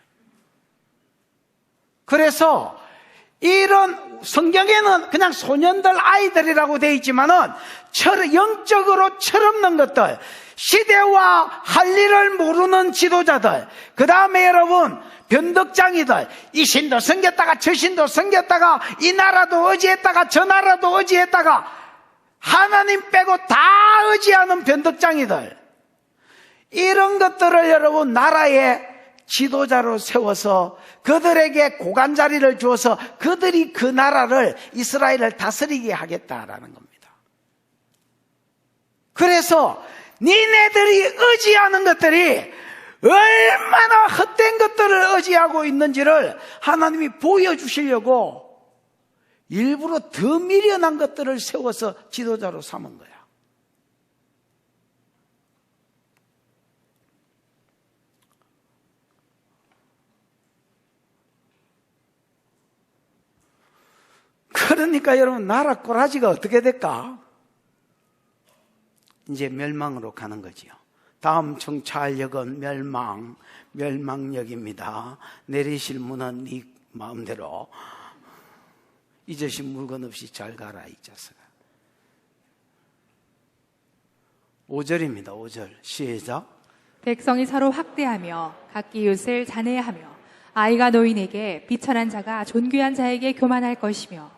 그래서 이런 성경에는 그냥 소년들 아이들이라고 되어 있지만은 영적으로 철없는 것들, 시대와 할 일을 모르는 지도자들, 그 다음에 여러분 변덕장이들, 이 신도 섬겼다가 저 신도 섬겼다가 이 나라도 의지했다가 저 나라도 의지했다가 하나님 빼고 다 의지하는 변덕장이들, 이런 것들을 여러분 나라의 지도자로 세워서 그들에게 고관자리를 주어서 그들이 그 나라를, 이스라엘을 다스리게 하겠다라는 겁니다. 그래서 니네들이 의지하는 것들이 얼마나 헛된 것들을 의지하고 있는지를 하나님이 보여주시려고 일부러 더 미련한 것들을 세워서 지도자로 삼은 거야. 그러니까 여러분 나라 꼬라지가 어떻게 될까? 이제 멸망으로 가는 거지요. 다음 정찰역은 멸망역입니다. 내리실 문은 네 마음대로, 잊으신 물건 없이 잘 가라 이 자식아. 5절입니다. 5절 시작. 백성이 서로 학대하며 각기 이웃을 잔해하며 아이가 노인에게 비천한 자가 존귀한 자에게 교만할 것이며.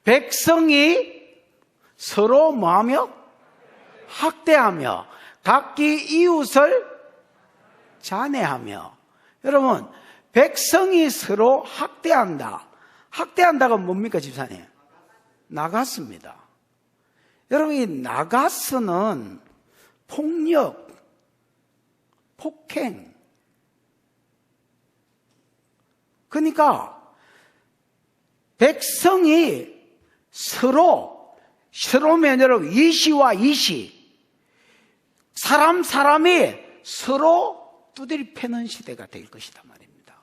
백성이 서로 뭐하며? 학대하며 각기 이웃을 잔해하며. 여러분, 백성이 서로 학대한다. 학대한다가 뭡니까 집사님? 나가스입니다. 여러분, 이 나가스는 폭력, 폭행. 그러니까 백성이 서로면 여러분 이시와 이시, 사람이 서로 두드리 패는 시대가 될 것이다 말입니다.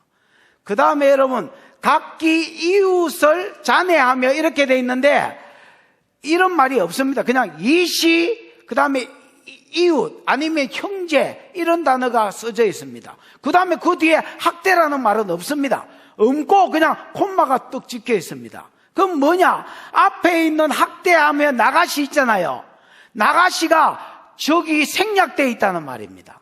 그 다음에 여러분 각기 이웃을 잔해하며 이렇게 돼 있는데 이런 말이 없습니다. 그냥 이시, 그 다음에 이웃 아니면 형제 이런 단어가 써져 있습니다. 그 다음에 그 뒤에 학대라는 말은 없습니다. 없고 그냥 콤마가 뚝 찍혀 있습니다. 그럼 뭐냐? 앞에 있는 학대하며 나가시 있잖아요. 나가시가 저기 생략되어 있다는 말입니다.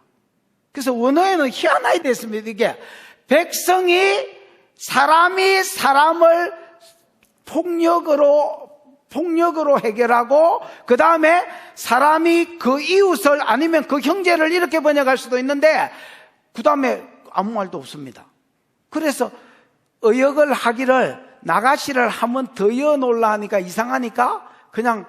그래서 원어에는 희한하게 됐습니다. 이게 백성이 사람이 사람을 폭력으로 해결하고 그 다음에 사람이 그 이웃을 아니면 그 형제를 이렇게 번역할 수도 있는데 그 다음에 아무 말도 없습니다. 그래서 의역을 하기를 나가시를 하면 더 이어놓으려 하니까 이상하니까 그냥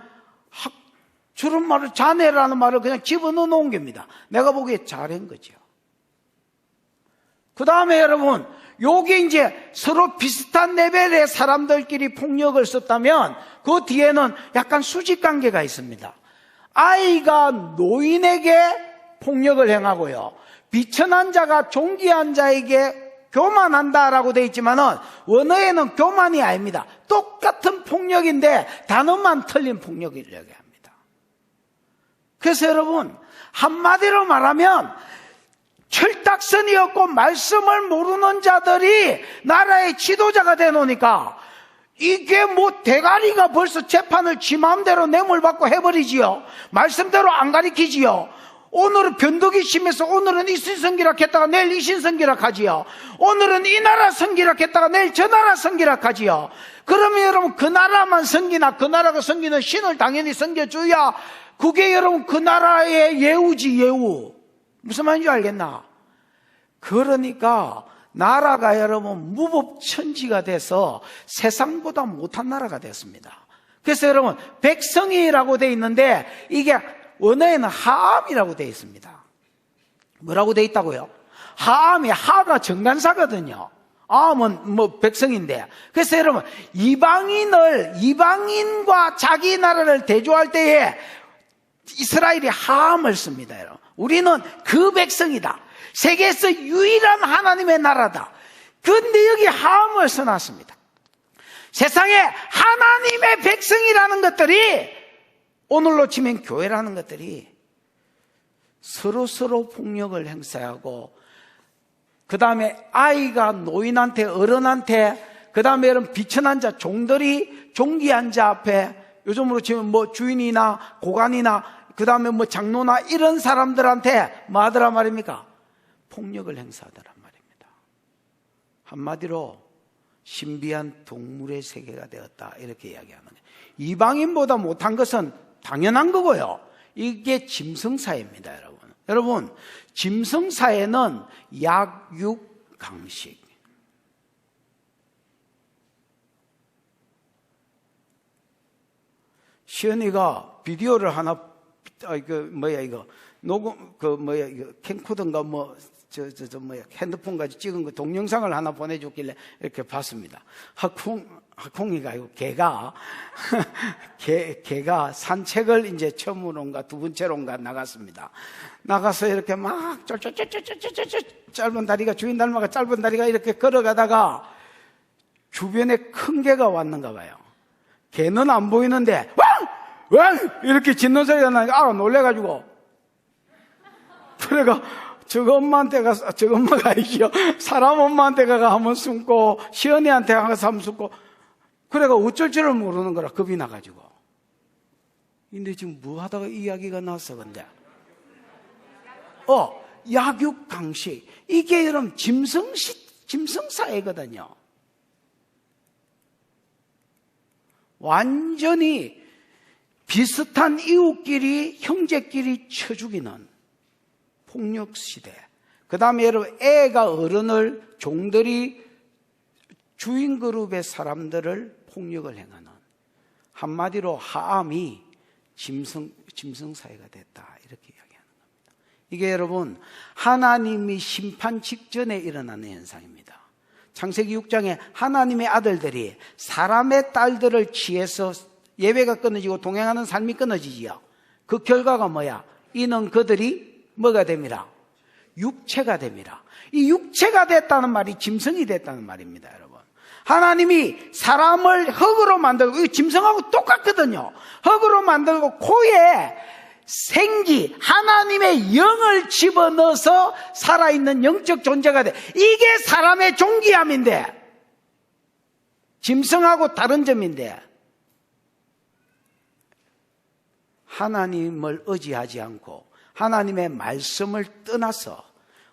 저런 말을 자네라는 말을 그냥 집어넣어 놓은 겁니다. 내가 보기에 잘한 거죠. 그 다음에 여러분 요게 이제 서로 비슷한 레벨의 사람들끼리 폭력을 썼다면 그 뒤에는 약간 수직관계가 있습니다. 아이가 노인에게 폭력을 행하고요, 비천한 자가 존귀한 자에게 교만한다라고 되어 있지만은 원어에는 교만이 아닙니다. 똑같은 폭력인데 단어만 틀린 폭력이라고 합니다. 그래서 여러분 한마디로 말하면 철딱선이 없고 말씀을 모르는 자들이 나라의 지도자가 되놓으니까 이게 뭐 대가리가 벌써 재판을 지 마음대로 뇌물받고 해버리지요. 말씀대로 안 가리키지요. 오늘은 변덕이 심해서 오늘은 이 신성기락 했다가 내일 이 신성기락 하지요. 오늘은 이 나라 성기락 했다가 내일 저 나라 성기락 하지요. 그러면 여러분 그 나라만 성기나 그 나라가 성기는 신을 당연히 성겨줘야 그게 여러분 그 나라의 예우지. 예우 무슨 말인지 알겠나? 그러니까 나라가 여러분 무법천지가 돼서 세상보다 못한 나라가 됐습니다. 그래서 여러분 백성이라고 돼 있는데 이게 원어에는 하암이라고 되어 있습니다. 뭐라고 되어 있다고요? 하암이 하가 정관사거든요. 암은 뭐 백성인데. 그래서 여러분 이방인과 자기 나라를 대조할 때에 이스라엘이 하암을 씁니다. 여러분. 우리는 그 백성이다. 세계에서 유일한 하나님의 나라다. 그런데 여기 하암을 써놨습니다. 세상에 하나님의 백성이라는 것들이 오늘로 치면 교회라는 것들이 서로 폭력을 행사하고, 그 다음에 아이가 노인한테, 어른한테, 그 다음에 이런 비천한 자, 종들이 종기한 자 앞에, 요즘으로 치면 뭐 주인이나 고관이나, 그 다음에 뭐 장로나 이런 사람들한테 뭐 하더라 말입니까? 폭력을 행사하더란 말입니다. 한마디로 신비한 동물의 세계가 되었다, 이렇게 이야기하는 거예요. 이방인보다 못한 것은 당연한 거고요. 이게 짐승사회입니다, 여러분. 여러분, 짐승사회는 약육강식. 시연이가 비디오를 하나, 캠코더인가 핸드폰 가지고 찍은 거, 동영상을 하나 보내줬길래 이렇게 봤습니다. 학콩이가 아니고 개가 산책을 이제 처음으로인가 두 번째로인가 나갔습니다. 나가서 이렇게 막 짧은 다리가, 주인 닮아가 짧은 다리가 이렇게 걸어가다가 주변에 큰 개가 왔는가 봐요. 개는 안 보이는데 왕! 이렇게 짖는 소리가 나니까 놀래가지고, 그래가 저거 엄마한테 가서, 저거 엄마가 아니죠, 사람 엄마한테 가서 한번 숨고 시연이한테 가서 한번 숨고, 그래가 어쩔 줄을 모르는 거라 겁이 나가지고. 근데 지금 뭐 하다가 이야기가 나왔어. 근데 약육강식, 이게 여러분 짐승사회거든요. 완전히 비슷한 이웃끼리, 형제끼리 쳐 죽이는 폭력시대. 그 다음에 여러분, 애가 어른을, 종들이 주인 그룹의 사람들을 폭력을 행하는, 한마디로 하암이 짐승사회가 됐다, 이렇게 이야기하는 겁니다. 이게 여러분, 하나님이 심판 직전에 일어나는 현상입니다. 창세기 6장에 하나님의 아들들이 사람의 딸들을 취해서 예배가 끊어지고 동행하는 삶이 끊어지지요. 그 결과가 뭐야? 이는 그들이 뭐가 됩니다? 육체가 됩니다. 이 육체가 됐다는 말이 짐승이 됐다는 말입니다, 여러분. 하나님이 사람을 흙으로 만들고, 이 짐승하고 똑같거든요. 흙으로 만들고 코에 생기, 하나님의 영을 집어넣어서 살아있는 영적 존재가 돼. 이게 사람의 존귀함인데, 짐승하고 다른 점인데, 하나님을 의지하지 않고 하나님의 말씀을 떠나서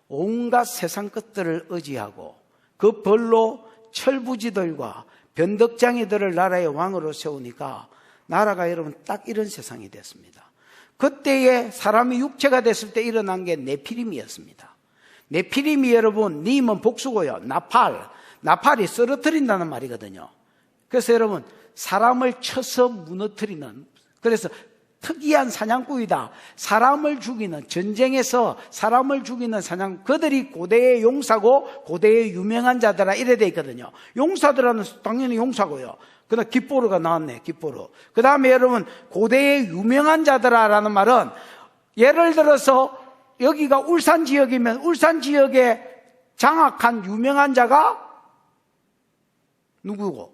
온갖 세상 것들을 의지하고 그 벌로 철부지들과 변덕장이들을 나라의 왕으로 세우니까 나라가 여러분 딱 이런 세상이 됐습니다. 그때에 사람이 육체가 됐을 때 일어난 게 네피림이었습니다. 네피림이 여러분, 님은 복수고요. 나팔이 쓰러뜨린다는 말이거든요. 그래서 여러분, 사람을 쳐서 무너뜨리는, 그래서 특이한 사냥꾼이다. 사람을 죽이는, 전쟁에서 사람을 죽이는 사냥, 그들이 고대의 용사고 고대의 유명한 자들아, 이래 돼 있거든요. 용사들은 당연히 용사고요. 그다음 깃보르가 나왔네, 깃보르. 그 다음에 여러분, 고대의 유명한 자들아라는 말은, 예를 들어서 여기가 울산 지역이면 울산 지역에 장악한 유명한 자가 누구고?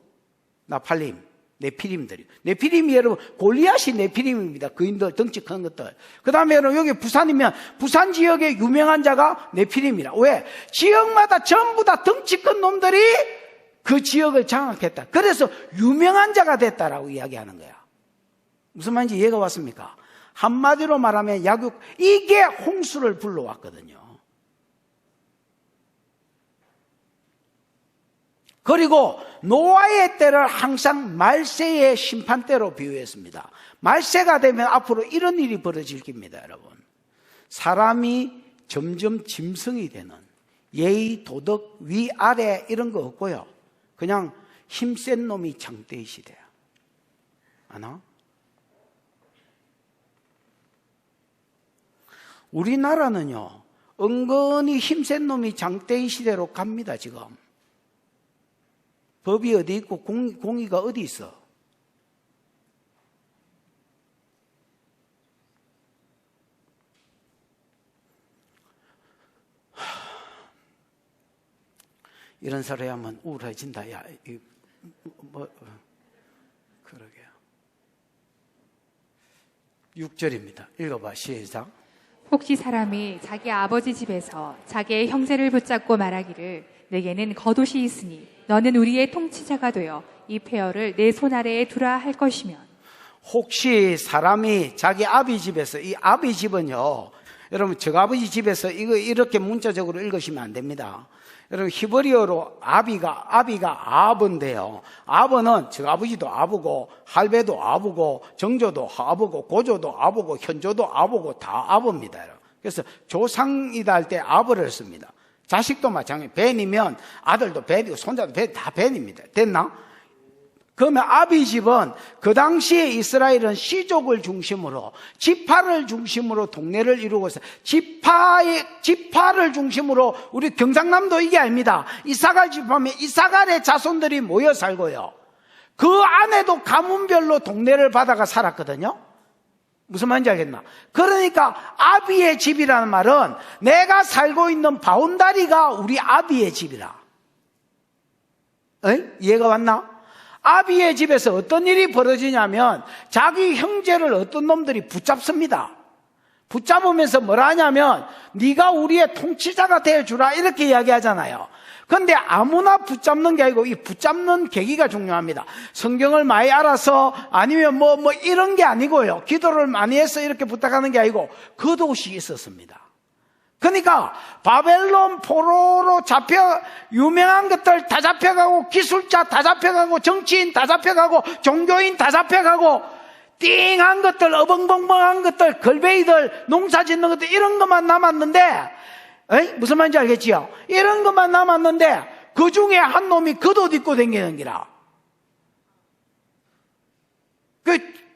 나팔림. 네피림들이. 네피림이 여러분, 골리앗이 네피림입니다. 그인들, 덩치 큰 것들. 그 다음에 여러분, 여기 부산이면 부산 지역의 유명한 자가 네피림이라. 왜? 지역마다 전부 다 덩치 큰 놈들이 그 지역을 장악했다. 그래서 유명한 자가 됐다라고 이야기하는 거야. 무슨 말인지 이해가 왔습니까? 한마디로 말하면 이게 홍수를 불러왔거든요. 그리고 노아의 때를 항상 말세의 심판때로 비유했습니다. 말세가 되면 앞으로 이런 일이 벌어질 겁니다, 여러분. 사람이 점점 짐승이 되는, 예의, 도덕, 위, 아래 이런 거 없고요. 그냥 힘센 놈이 장대의 시대야. 아나? 우리나라는요, 은근히 힘센 놈이 장대의 시대로 갑니다, 지금. 법이 어디 있고 공의가 어디 있어? 이런 소리 하면 우울해진다. 야, 그러게요. 6절입니다. 읽어봐. 시작. 혹시 사람이 자기 아버지 집에서 자기의 형제를 붙잡고 말하기를 내게는 겉옷이 있으니 너는 우리의 통치자가 되어 이 폐허를 내 손 아래에 두라 할 것이면 혹시 사람이 자기 아비 집에서, 이 아비 집은요, 여러분 저 아버지 집에서 이거 이렇게 문자적으로 읽으시면 안 됩니다. 여러분 히브리어로 아비가 아버인데요. 아버는 저 아버지도 아버고 할배도 아버고 정조도 아버고 고조도 아버고 현조도 아버고 다 아버입니다. 그래서 조상이다 할 때 아버를 씁니다. 자식도 마찬가지. 벤이면 아들도 벤이고 손자도 벤, 다 벤입니다. 됐나? 그러면 아비 집은 그 당시에 이스라엘은 시족을 중심으로 지파를 중심으로 동네를 이루고 있어요. 지파를 중심으로 우리 경상남도 이게 아닙니다. 이사갈 지파면 이사갈의 자손들이 모여 살고요. 그 안에도 가문별로 동네를 받아가 살았거든요. 무슨 말인지 알겠나? 그러니까 아비의 집이라는 말은 내가 살고 있는 바운다리가 우리 아비의 집이라. 이해가 왔나? 아비의 집에서 어떤 일이 벌어지냐면 자기 형제를 어떤 놈들이 붙잡습니다. 붙잡으면서 뭐라 하냐면 네가 우리의 통치자가 되어주라 이렇게 이야기하잖아요. 그런데 아무나 붙잡는 게 아니고 이 붙잡는 계기가 중요합니다. 성경을 많이 알아서 아니면 뭐 이런 게 아니고요. 기도를 많이 해서 이렇게 부탁하는 게 아니고 겉옷이 있었습니다. 그러니까 바벨론 포로로 잡혀 유명한 것들 다 잡혀가고 기술자 다 잡혀가고 정치인 다 잡혀가고 종교인 다 잡혀가고 띵한 것들 어벙벙벙한 것들 걸베이들 농사 짓는 것들 이런 것만 남았는데 무슨 말인지 알겠지요? 이런 것만 남았는데 그 중에 한 놈이 겉옷 입고 다니는 기라.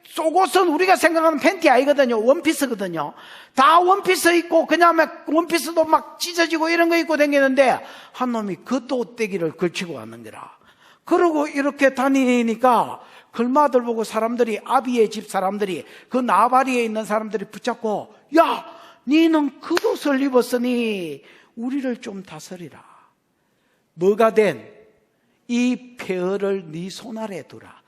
속옷은 우리가 생각하는 팬티 아니거든요. 원피스거든요. 다 원피스 입고 그냥 원피스도 막 찢어지고 이런 거 입고 다니는데 한 놈이 겉옷대기를 걸치고 왔는 거라. 그러고 이렇게 다니니까 걸마들 보고 사람들이 아비의 집 사람들이 그 나바리에 있는 사람들이 붙잡고 야 니는 겉옷을 입었으니 우리를 좀 다스리라. 뭐가 된 이 폐허를 네 손 아래 두라.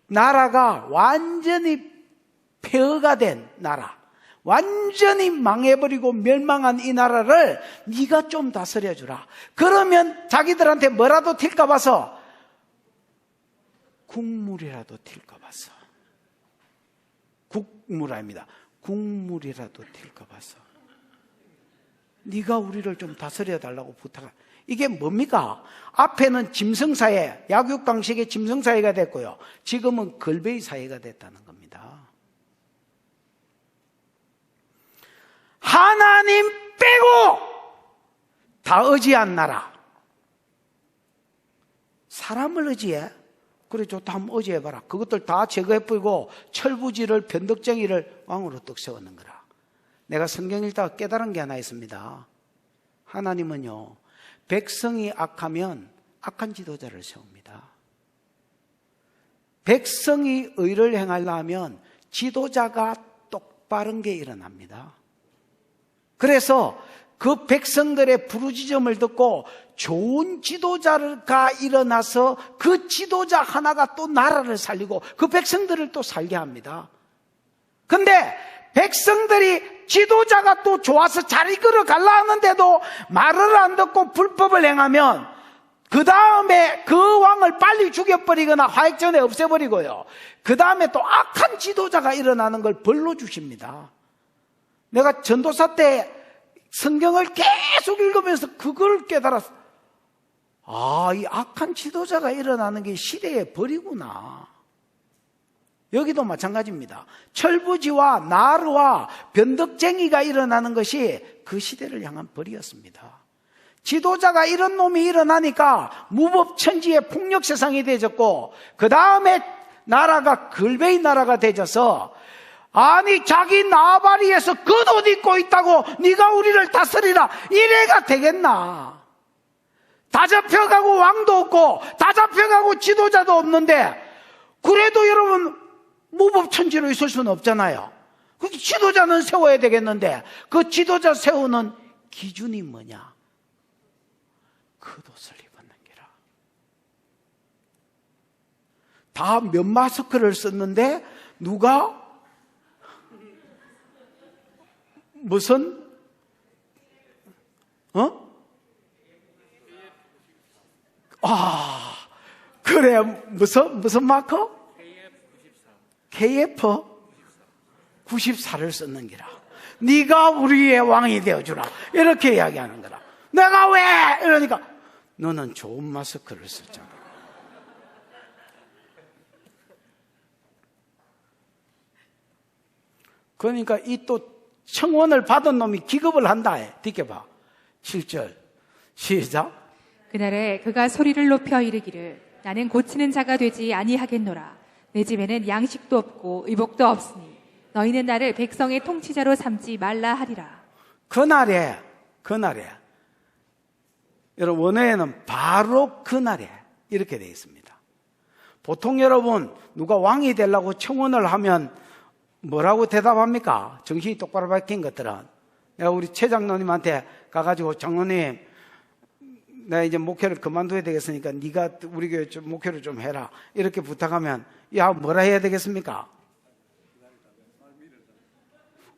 나라가 완전히 폐허가 된 나라, 완전히 망해버리고 멸망한 이 나라를 네가 좀 다스려주라. 그러면 자기들한테 뭐라도 튈까 봐서 국물이라도 튈까 봐서 국물 아닙니다. 국물이라도 튈까 봐서 네가 우리를 좀 다스려 달라고 부탁하. 이게 뭡니까? 앞에는 짐승사회, 약육강식의 짐승사회가 됐고요. 지금은 걸베이 사회가 됐다는 겁니다. 하나님 빼고 다 의지한 나라. 사람을 의지해? 그래 좋다 한번 의지해봐라. 그것들 다 제거해버리고 철부지를 변덕쟁이를 왕으로 떡 세웠는 거라. 내가 성경 읽다가 깨달은 게 하나 있습니다. 하나님은요 백성이 악하면 악한 지도자를 세웁니다. 백성이 의를 행하려면 지도자가 똑바른 게 일어납니다. 그래서 그 백성들의 부르짖음을 듣고 좋은 지도자가 일어나서 그 지도자 하나가 또 나라를 살리고 그 백성들을 또 살게 합니다. 근데 백성들이 지도자가 또 좋아서 잘 이끌어 갈라 하는데도 말을 안 듣고 불법을 행하면 그 다음에 그 왕을 빨리 죽여버리거나 화익전에 없애버리고요. 그 다음에 또 악한 지도자가 일어나는 걸 벌로 주십니다. 내가 전도사 때 성경을 계속 읽으면서 그걸 깨달았어. 아, 이 악한 지도자가 일어나는 게 시대의 벌이구나. 여기도 마찬가지입니다. 철부지와 나르와 변덕쟁이가 일어나는 것이 그 시대를 향한 벌이었습니다. 지도자가 이런 놈이 일어나니까 무법천지의 폭력 세상이 되어졌고 그 다음에 나라가 걸베이 나라가 되어져서 아니 자기 나바리에서 겉옷 입고 있다고 네가 우리를 다스리라 이래가 되겠나. 다 잡혀가고 왕도 없고 다 잡혀가고 지도자도 없는데 그래도 여러분 무법천지로 있을 수는 없잖아요. 그 지도자는 세워야 되겠는데 그 지도자 세우는 기준이 뭐냐? 겉옷을 입었는 게라. 다 면 마스크를 썼는데 누가 무슨 그래 무슨 마커? KF 94를 썼는 기라. 네가 우리의 왕이 되어주라 이렇게 이야기하는 거라. 내가 왜? 이러니까 너는 좋은 마스크를 썼잖아. 그러니까 이 또 청원을 받은 놈이 기겁을 한다 해. 뒤켜봐 7절 시작. 그날에 그가 소리를 높여 이르기를 나는 고치는 자가 되지 아니하겠노라. 내 집에는 양식도 없고 의복도 없으니 너희는 나를 백성의 통치자로 삼지 말라 하리라. 그날에 여러분 원어에는 바로 그날에 이렇게 되어 있습니다. 보통 여러분 누가 왕이 되려고 청원을 하면 뭐라고 대답합니까? 정신이 똑바로 밝힌 것들은 내가 우리 최 장로님한테 가가지고 장로님 내가 이제 목회를 그만둬야 되겠으니까 네가 우리 교회 좀 목회를 좀 해라 이렇게 부탁하면 야 뭐라 해야 되겠습니까?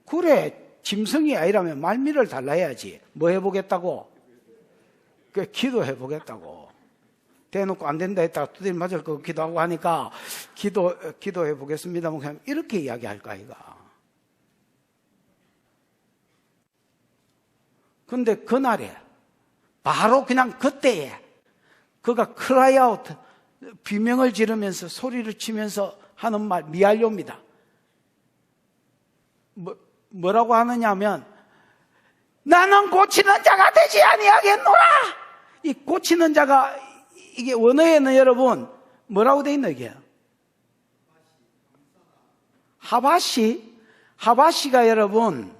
그래 짐승이 아니라면 말미를 달라 해야지. 뭐 해보겠다고? 그 기도해보겠다고. 대놓고 안 된다 했다가 두드려 맞을 거 기도하고 하니까 기도해 보겠습니다. 이렇게 이야기할까 아이가. 근데 그날에 바로 그냥 그때에 그가 크라이 아웃 비명을 지르면서 소리를 치면서 하는 말 미알료입니다. 뭐라고 하느냐 하면 나는 고치는 자가 되지 아니하겠노라. 이 고치는 자가 이게 원어에는 여러분 뭐라고 되어 있나 이게? 하바시가 여러분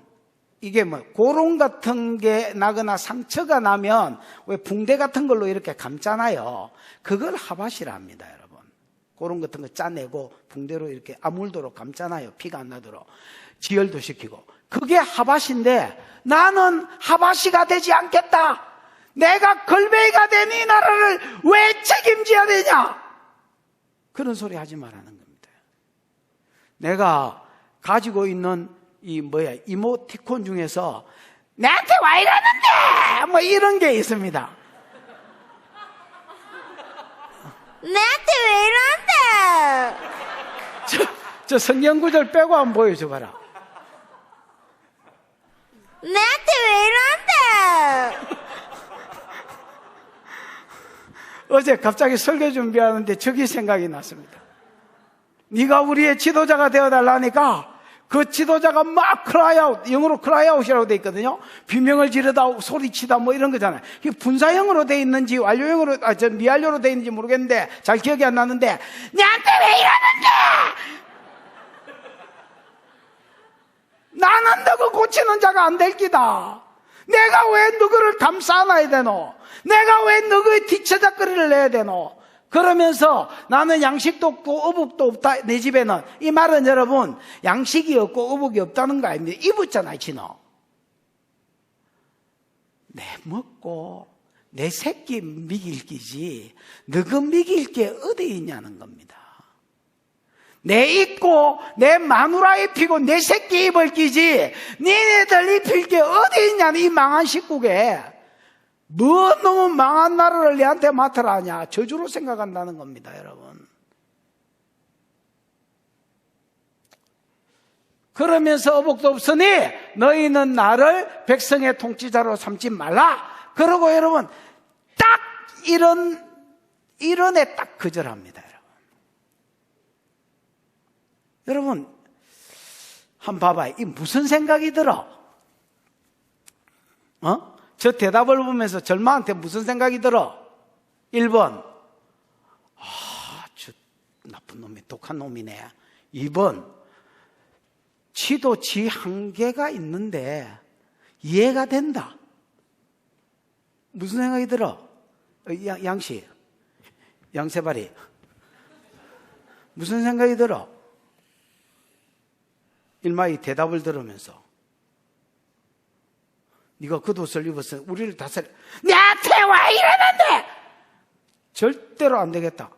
이게 뭐 고름 같은 게 나거나 상처가 나면 왜 붕대 같은 걸로 이렇게 감잖아요. 그걸 하바시라 합니다, 여러분. 고름 같은 거 짜내고 붕대로 이렇게 아물도록 감잖아요. 피가 안 나도록 지혈도 시키고. 그게 하바시인데 나는 하바시가 되지 않겠다. 내가 걸베이가 된 이 나라를 왜 책임져야 되냐? 그런 소리 하지 말라는 겁니다. 내가 가지고 있는 이모티콘 중에서 나한테 와 이러는데 뭐 이런 게 있습니다. 나한테 왜 이러는데? 저 성경 구절 빼고 한번 보여줘봐라. 나한테 왜 이러는데? 어제 갑자기 설교 준비하는데 저기 생각이 났습니다. 네가 우리의 지도자가 되어달라니까 그 지도자가 막 크라이아웃, 영어로 크라이아웃이라고 돼 있거든요. 비명을 지르다 소리치다 뭐 이런 거잖아요. 이게 분사형으로 돼 있는지 완료형으로 미완료로 돼 있는지 모르겠는데 잘 기억이 안 나는데 나한테 왜 이러는데? 나는 너그 고치는 자가 안 될 기다. 내가 왜 누구를 감싸 안아야 되노? 내가 왜 누구의 뒤처작거리를 내야 되노? 그러면서 나는 양식도 없고 어복도 없다 내 집에는. 이 말은 여러분 양식이 없고 어복이 없다는 거 아닙니다. 입었잖아요 진호. 내 먹고 내 새끼 먹일 끼지 너그 먹일 게 어디 있냐는 겁니다. 내 입고 내 마누라 입히고 내 새끼 입을 끼지 니네들 입힐 게 어디 있냐는 이 망한 식국에. 뭐 너무 망한 나라를 내한테 맡으라 하냐. 저주로 생각한다는 겁니다, 여러분. 그러면서 어복도 없으니 너희는 나를 백성의 통치자로 삼지 말라. 그러고 여러분 딱 이런 애 딱 거절합니다, 여러분. 여러분 한번 봐봐요. 이 무슨 생각이 들어? 저 대답을 보면서 절마한테 무슨 생각이 들어? 1번 저 나쁜 놈이 독한 놈이네. 2번 지도 지 한계가 있는데 이해가 된다. 무슨 생각이 들어? 양씨 양세바리 무슨 생각이 들어? 일마이 대답을 들으면서 네가 겉옷을 입었어 우리를 다스려. 나한테 와 이러는데 절대로 안 되겠다.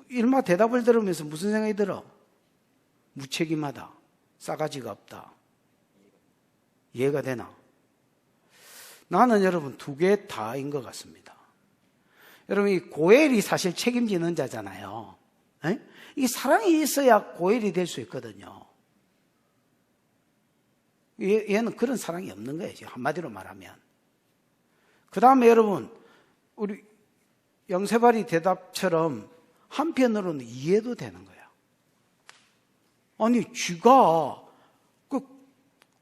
일마 대답을 들으면서 무슨 생각이 들어? 무책임하다. 싸가지가 없다. 이해가 되나? 나는 여러분 두 개 다인 것 같습니다. 여러분 이 고엘이 사실 책임지는 자잖아요. 에? 이 사랑이 있어야 고엘이 될 수 있거든요. 얘는 그런 사랑이 없는 거예요. 한마디로 말하면. 그 다음에 여러분 우리 영세발이 대답처럼 한편으로는 이해도 되는 거예요. 아니 쥐가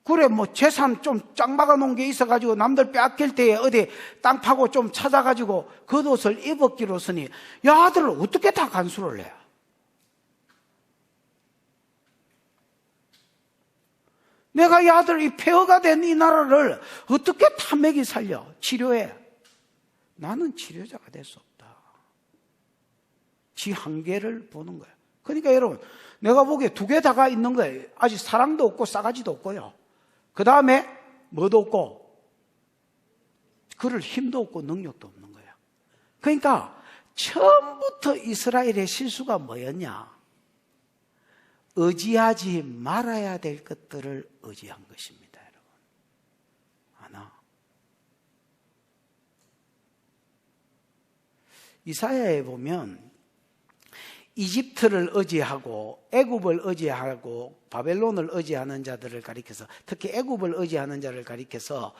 그래 뭐 재산 좀 짱 박아 놓은 게 있어가지고 남들 빼앗길 때에 어디 땅 파고 좀 찾아가지고 겉옷을 입었기로서니 야 아들을 어떻게 다 간수를 해? 내가 이 아들 이 폐허가 된 이 나라를 어떻게 탐맥이 살려 치료해? 나는 치료자가 될 수 없다. 지 한계를 보는 거야. 그러니까 여러분 내가 보기에 두 개 다가 있는 거예요. 아직 사랑도 없고 싸가지도 없고요. 그 다음에 뭐도 없고 그럴 힘도 없고 능력도 없는 거예요. 그러니까 처음부터 이스라엘의 실수가 뭐였냐? 의지하지 말아야 될 것들을 의지한 것입니다. 여러분 하나 이사야에 보면 이집트를 의지하고 애굽을 의지하고 바벨론을 의지하는 자들을 가리켜서 특히 애굽을 의지하는 자를 가리켜서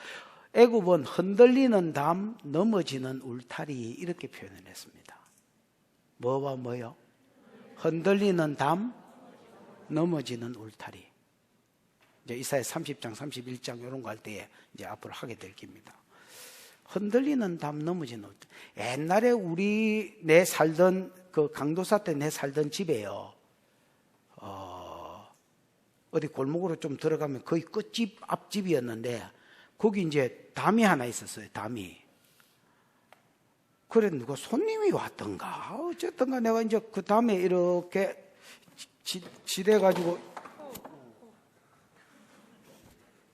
애굽은 흔들리는 담 넘어지는 울타리 이렇게 표현을 했습니다. 뭐와 뭐요? 흔들리는 담 넘어지는 울타리. 이제 이사야 30장 31장 이런 거 할 때에 이제 앞으로 하게 될 겁니다. 흔들리는 담 넘어지는 울타리. 옛날에 내 살던 그 강도사 때 내 살던 집에요. 어디 골목으로 좀 들어가면 거의 끝집 앞집이었는데 거기 이제 담이 하나 있었어요. 담이. 그래 누가 손님이 왔던가 어쨌든가 내가 이제 그 담에 이렇게 지대가지고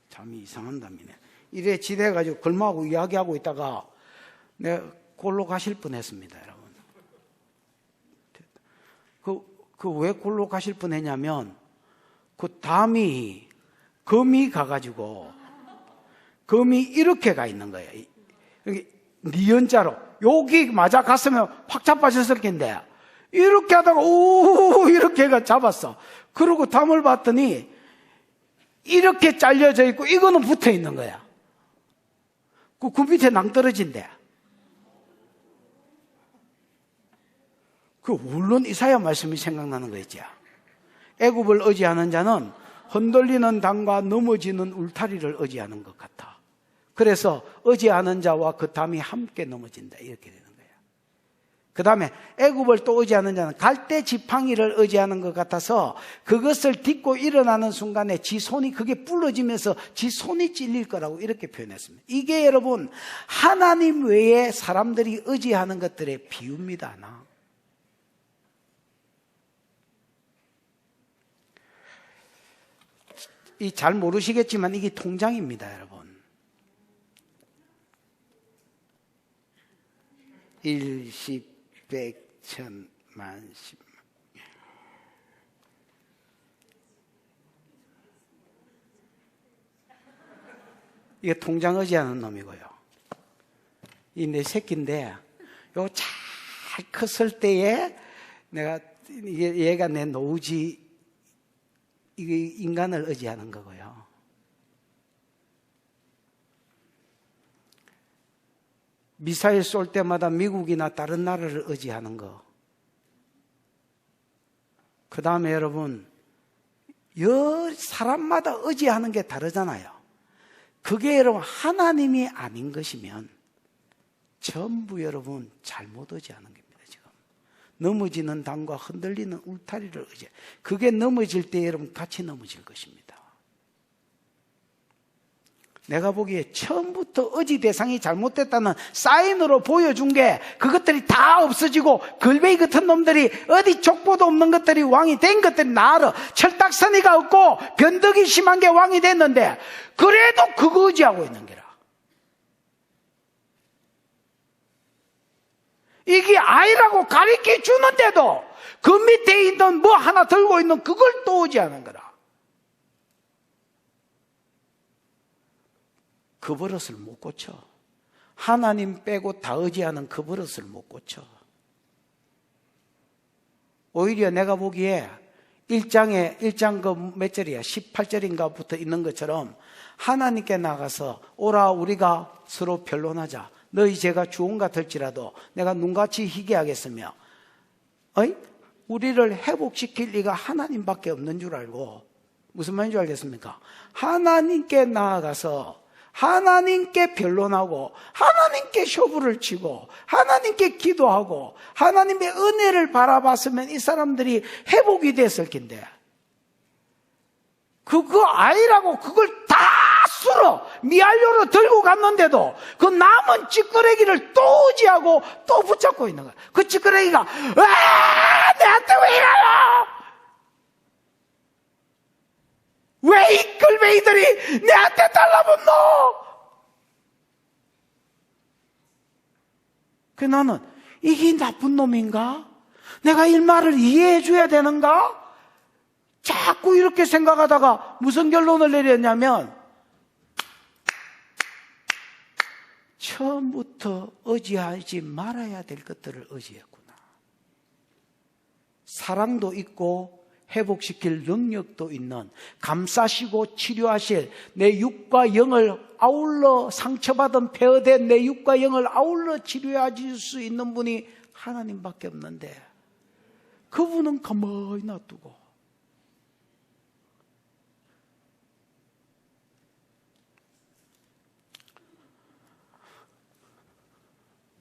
잠이 이상한 담이네. 이래 지대가지고 걸마하고 이야기하고 있다가 내가 골로 가실 뻔했습니다, 여러분. 왜 골로 가실 뻔했냐면 그 담이 검이 가가지고 검이 이렇게 가 있는 거예요. 이렇게 니은자로 여기 맞아 갔으면 확 자빠졌을 텐데 이렇게 하다가 오 이렇게 해가 잡았어. 그러고 담을 봤더니 이렇게 잘려져 있고 이거는 붙어 있는 거야. 그 밑에 낭떠러진대. 물론 이사야 말씀이 생각나는 거 있죠. 애굽을 의지하는 자는 흔들리는 담과 넘어지는 울타리를 의지하는 것 같아. 그래서 의지하는 자와 그 담이 함께 넘어진다 이렇게 되는 거예요. 그 다음에 애굽을 또 의지하는 자는 갈대 지팡이를 의지하는 것 같아서 그것을 딛고 일어나는 순간에 지 손이 그게 부러지면서 지 손이 찔릴 거라고 이렇게 표현했습니다. 이게 여러분 하나님 외에 사람들이 의지하는 것들의 비유입니다. 잘 모르시겠지만 이게 통장입니다, 여러분. 1, 10, 100, 1000, 만, 10만. 이게 통장 의지하는 놈이고요. 이 내 새끼인데, 요 잘 컸을 때에 얘가 내 노우지, 이게 인간을 의지하는 거고요. 미사일 쏠 때마다 미국이나 다른 나라를 의지하는 거. 그 다음에 여러분, 사람마다 의지하는 게 다르잖아요. 그게 여러분 하나님이 아닌 것이면 전부 여러분 잘못 의지하는 겁니다. 지금 넘어지는 담과 흔들리는 울타리를 의지해. 그게 넘어질 때 여러분 같이 넘어질 것입니다. 내가 보기에 처음부터 의지 대상이 잘못됐다는 사인으로 보여준 게 그것들이 다 없어지고 걸베이 같은 놈들이 어디 족보도 없는 것들이 왕이 된 것들이 나를 철딱서니가 없고 변덕이 심한 게 왕이 됐는데 그래도 그거 의지하고 있는 게라. 이게 아이라고 가르쳐 주는데도 그 밑에 있는 뭐 하나 들고 있는 그걸 또 의지하는 거라. 그 버릇을 못 고쳐. 하나님 빼고 다 의지하는 그 버릇을 못 고쳐. 오히려 내가 보기에 1장 그 몇 절이야? 18절인가 부터 있는 것처럼 하나님께 나가서 오라 우리가 서로 변론하자. 너희 죄가 주홍 같을지라도 내가 눈같이 희게 하겠으며 우리를 회복시킬 리가 하나님밖에 없는 줄 알고, 무슨 말인 줄 알겠습니까? 하나님께 나아가서 하나님께 변론하고 하나님께 쇼부를 치고 하나님께 기도하고 하나님의 은혜를 바라봤으면 이 사람들이 회복이 됐을 텐데, 그거 아니라고 그걸 다 쓸어 미알료로 들고 갔는데도 그 남은 찌끄레기를 또 의지하고 또 붙잡고 있는 거야. 그 찌끄레기가 내한테 왜 이래요? 왜 이 끌베이들이 내한테 달라붙노? 그 나는 이게 나쁜 놈인가? 내가 이 말을 이해해 줘야 되는가? 자꾸 이렇게 생각하다가 무슨 결론을 내렸냐면, 처음부터 의지하지 말아야 될 것들을 의지했구나. 사랑도 있고 회복시킬 능력도 있는, 감싸시고 치료하실 내 육과 영을 아울러, 상처받은 폐허된 내 육과 영을 아울러 치료해 줄 수 있는 분이 하나님밖에 없는데, 그분은 가만히 놔두고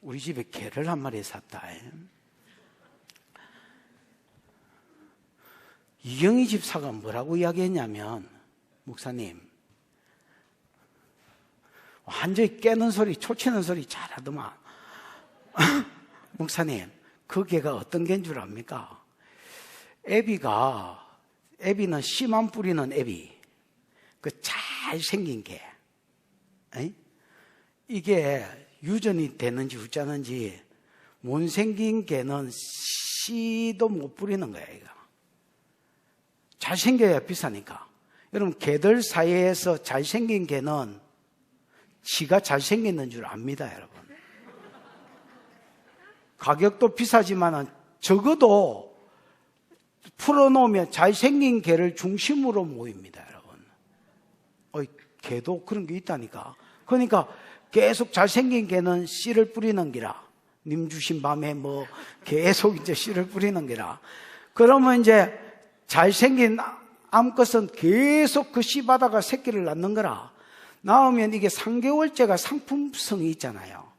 우리 집에 개를 한 마리 샀다. 이경희 집사가 뭐라고 이야기했냐면, 목사님 완전히 깨는 소리, 초치는 소리 잘하더만. 목사님, 그 개가 어떤 개인 줄 압니까? 애비는 씨만 뿌리는 애비, 그 잘생긴 개. 이게 유전이 되는지 어쩌는지 못생긴 개는 씨도 못 뿌리는 거야. 이거 잘생겨야 비싸니까. 여러분, 개들 사이에서 잘생긴 개는 지가 잘생겼는 줄 압니다. 여러분, 가격도 비싸지만 적어도 풀어놓으면 잘생긴 개를 중심으로 모입니다. 여러분, 개도 그런 게 있다니까. 그러니까 계속 잘생긴 개는 씨를 뿌리는 기라. 님 주신 밤에 뭐 계속 이제 씨를 뿌리는 기라. 그러면 이제 잘생긴 암컷은 계속 그 씨 바다가 새끼를 낳는 거라. 낳으면 이게 3개월째가 상품성이 있잖아요.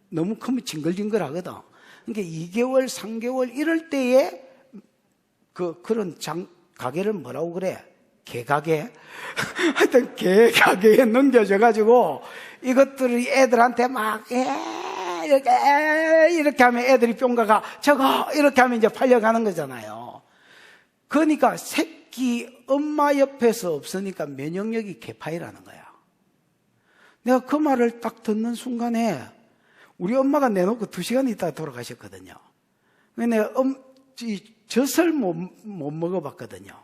너무 크면 징글징글하거든. 그러니까 2개월, 3개월 이럴 때에 그런 가게를 뭐라고 그래? 개가게? 하여튼 개가게에 넘겨져가지고 이것들이 애들한테 막 이렇게 하면 애들이 뿅가가 저거 이렇게 하면 이제 팔려가는 거잖아요. 그러니까 새끼 엄마 옆에서 없으니까 면역력이 개파이라는 거야. 내가 그 말을 딱 듣는 순간에 우리 엄마가 내놓고 2시간 있다가 돌아가셨거든요. 내가 젖을 못 먹어봤거든요.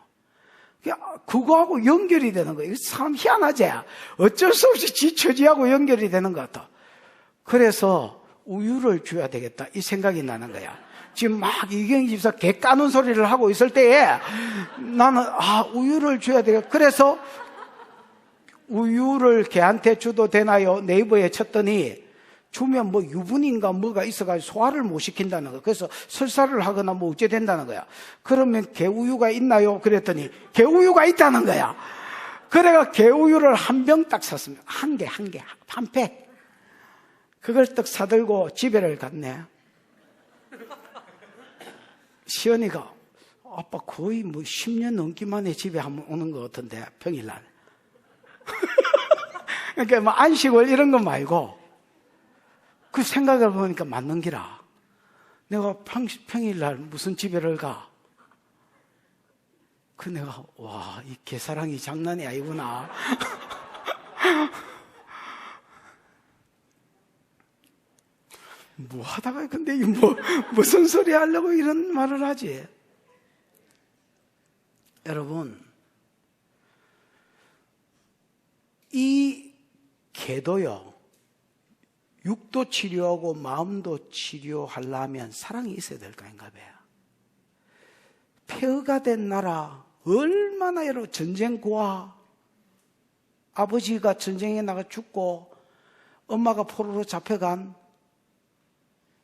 그거하고 연결이 되는 거예요. 참 희한하지? 어쩔 수 없이 지 처지하고 연결이 되는 것 같아. 그래서 우유를 줘야 되겠다 이 생각이 나는 거야. 지금 막 이경희 집사 개 까는 소리를 하고 있을 때에 나는 우유를 줘야 되겠다. 그래서 우유를 개한테 줘도 되나요? 네이버에 쳤더니 주면 뭐 유분인가 뭐가 있어가지고 소화를 못 시킨다는 거야. 그래서 설사를 하거나 뭐 어째 된다는 거야. 그러면 개우유가 있나요? 그랬더니 개우유가 있다는 거야. 그래가 개우유를 한 병 딱 샀습니다. 한 팩. 그걸 딱 사들고 집에를 갔네. 시연이가 아빠 거의 뭐 10년 넘기 만에 집에 한번 오는 것 같은데, 평일날. 그러니까 뭐 안식월 이런 거 말고 그 생각을 보니까 맞는 기라. 내가 평일날 무슨 집에를 가? 그 내가 와, 이 개사랑이 장난이 아니구나. 뭐 하다가 근데 무슨 소리 하려고 이런 말을 하지? 여러분, 이 개도요, 육도 치료하고 마음도 치료하려면 사랑이 있어야 될 거 아닌가 봐요. 폐허가 된 나라, 얼마나 여러분 전쟁 고아, 아버지가 전쟁에 나가 죽고 엄마가 포로로 잡혀간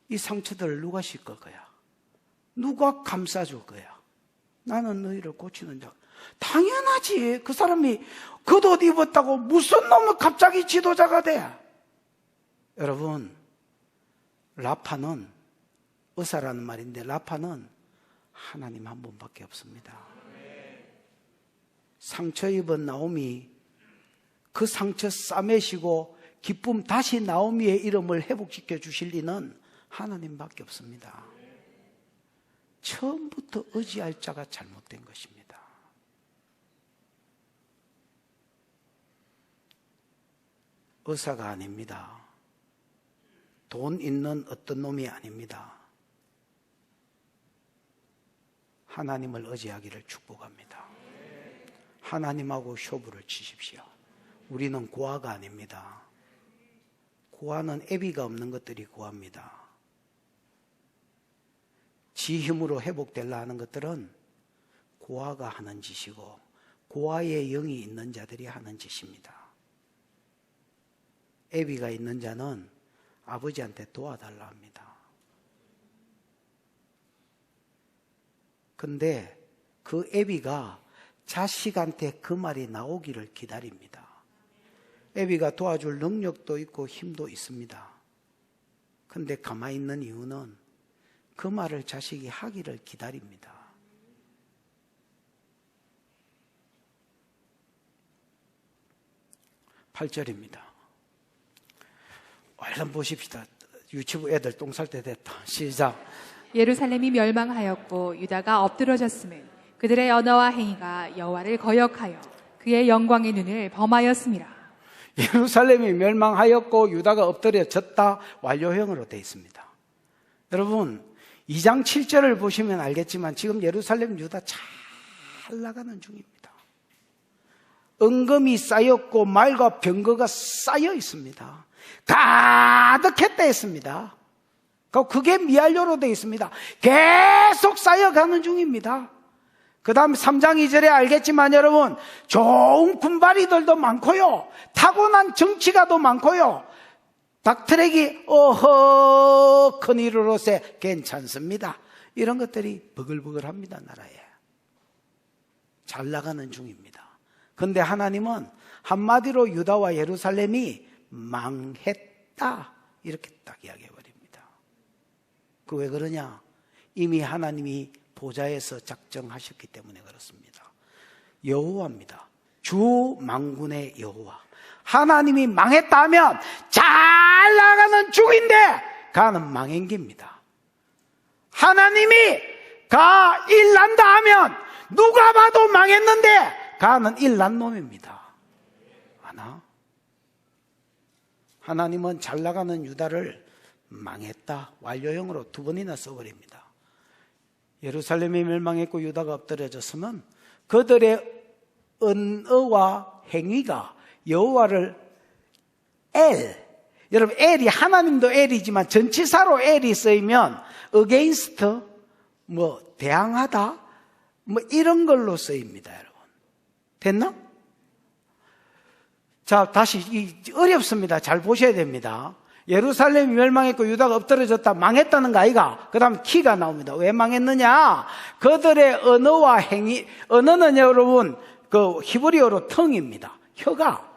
이 상처들을 누가 씻을 거야? 누가 감싸줄 거야? 나는 너희를 고치는 자. 당연하지. 그 사람이 겉옷 입었다고 무슨 놈은 갑자기 지도자가 돼? 여러분, 라파는, 의사라는 말인데 라파는 하나님 한 분밖에 없습니다. 상처 입은 나오미, 그 상처 싸매시고 기쁨 다시 나오미의 이름을 회복시켜 주실 리는 하나님밖에 없습니다. 처음부터 의지할 자가 잘못된 것입니다. 의사가 아닙니다. 돈 있는 어떤 놈이 아닙니다. 하나님을 의지하기를 축복합니다. 하나님하고 쇼부를 치십시오. 우리는 고아가 아닙니다. 고아는 애비가 없는 것들이 고아입니다. 지 힘으로 회복되려 하는 것들은 고아가 하는 짓이고 고아의 영이 있는 자들이 하는 짓입니다. 애비가 있는 자는 아버지한테 도와달라 합니다. 근데 그 애비가 자식한테 그 말이 나오기를 기다립니다. 애비가 도와줄 능력도 있고 힘도 있습니다. 근데 가만히 있는 이유는 그 말을 자식이 하기를 기다립니다. 8절입니다. 얼른 보십시다. 유치부 애들 똥 쌀 때 됐다. 시작. 예루살렘이 멸망하였고 유다가 엎드러졌음은 그들의 언어와 행위가 여호와를 거역하여 그의 영광의 눈을 범하였습니다. 예루살렘이 멸망하였고 유다가 엎드려졌다. 완료형으로 되어 있습니다. 여러분 2장 7절을 보시면 알겠지만 지금 예루살렘 유다 잘 나가는 중입니다. 은금이 쌓였고 말과 병거가 쌓여 있습니다. 가득했다 했습니다. 그게 미알료로 되어 있습니다. 계속 쌓여가는 중입니다. 그 다음 3장 2절에 알겠지만 여러분 좋은 군바리들도 많고요, 타고난 정치가도 많고요, 닥트랙이 어허 큰이로로세 괜찮습니다. 이런 것들이 버글버글합니다. 나라에 잘 나가는 중입니다. 그런데 하나님은 한마디로 유다와 예루살렘이 망했다 이렇게 딱 이야기해버립니다. 그 왜 그러냐? 이미 하나님이 보좌에서 작정하셨기 때문에 그렇습니다. 여호와입니다. 주 만군의 여호와. 하나님이 망했다 하면 잘 나가는 중인데 가는 망행기입니다. 하나님이 가 일난다 하면 누가 봐도 망했는데 가는 일난 놈입니다. 하나? 하나님은 잘 나가는 유다를 망했다 완료형으로 2번이나 써버립니다. 예루살렘이 멸망했고 유다가 엎드려졌으면 그들의 언어와 행위가 여호와를 여러분 엘이 하나님도 엘이지만 전치사로 엘이 쓰이면 against 대항하다 이런 걸로 쓰입니다. 여러분 됐나? 자 다시 어렵습니다. 잘 보셔야 됩니다. 예루살렘이 멸망했고 유다가 엎드려졌다 망했다는 거 아이가? 그 다음 키가 나옵니다. 왜 망했느냐? 그들의 언어와 행위, 언어는 여러분 그 히브리어로 텅입니다. 혀가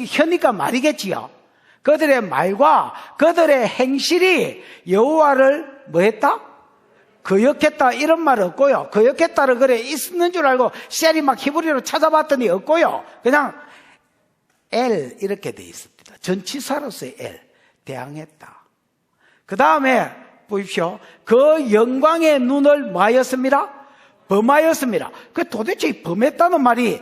혀니까 말이겠지요. 그들의 말과 그들의 행실이 여호와를 뭐했다? 거역했다 이런 말 없고요. 거역했다를 그래 있는 줄 알고 셀이 막 히브리어로 찾아봤더니 없고요. 그냥 엘 이렇게 돼 있습니다. 전치사로서의 엘 대항했다. 그 다음에 보십시오. 그 영광의 눈을 뭐 하였습니다? 범하였습니다. 그 도대체 범했다는 말이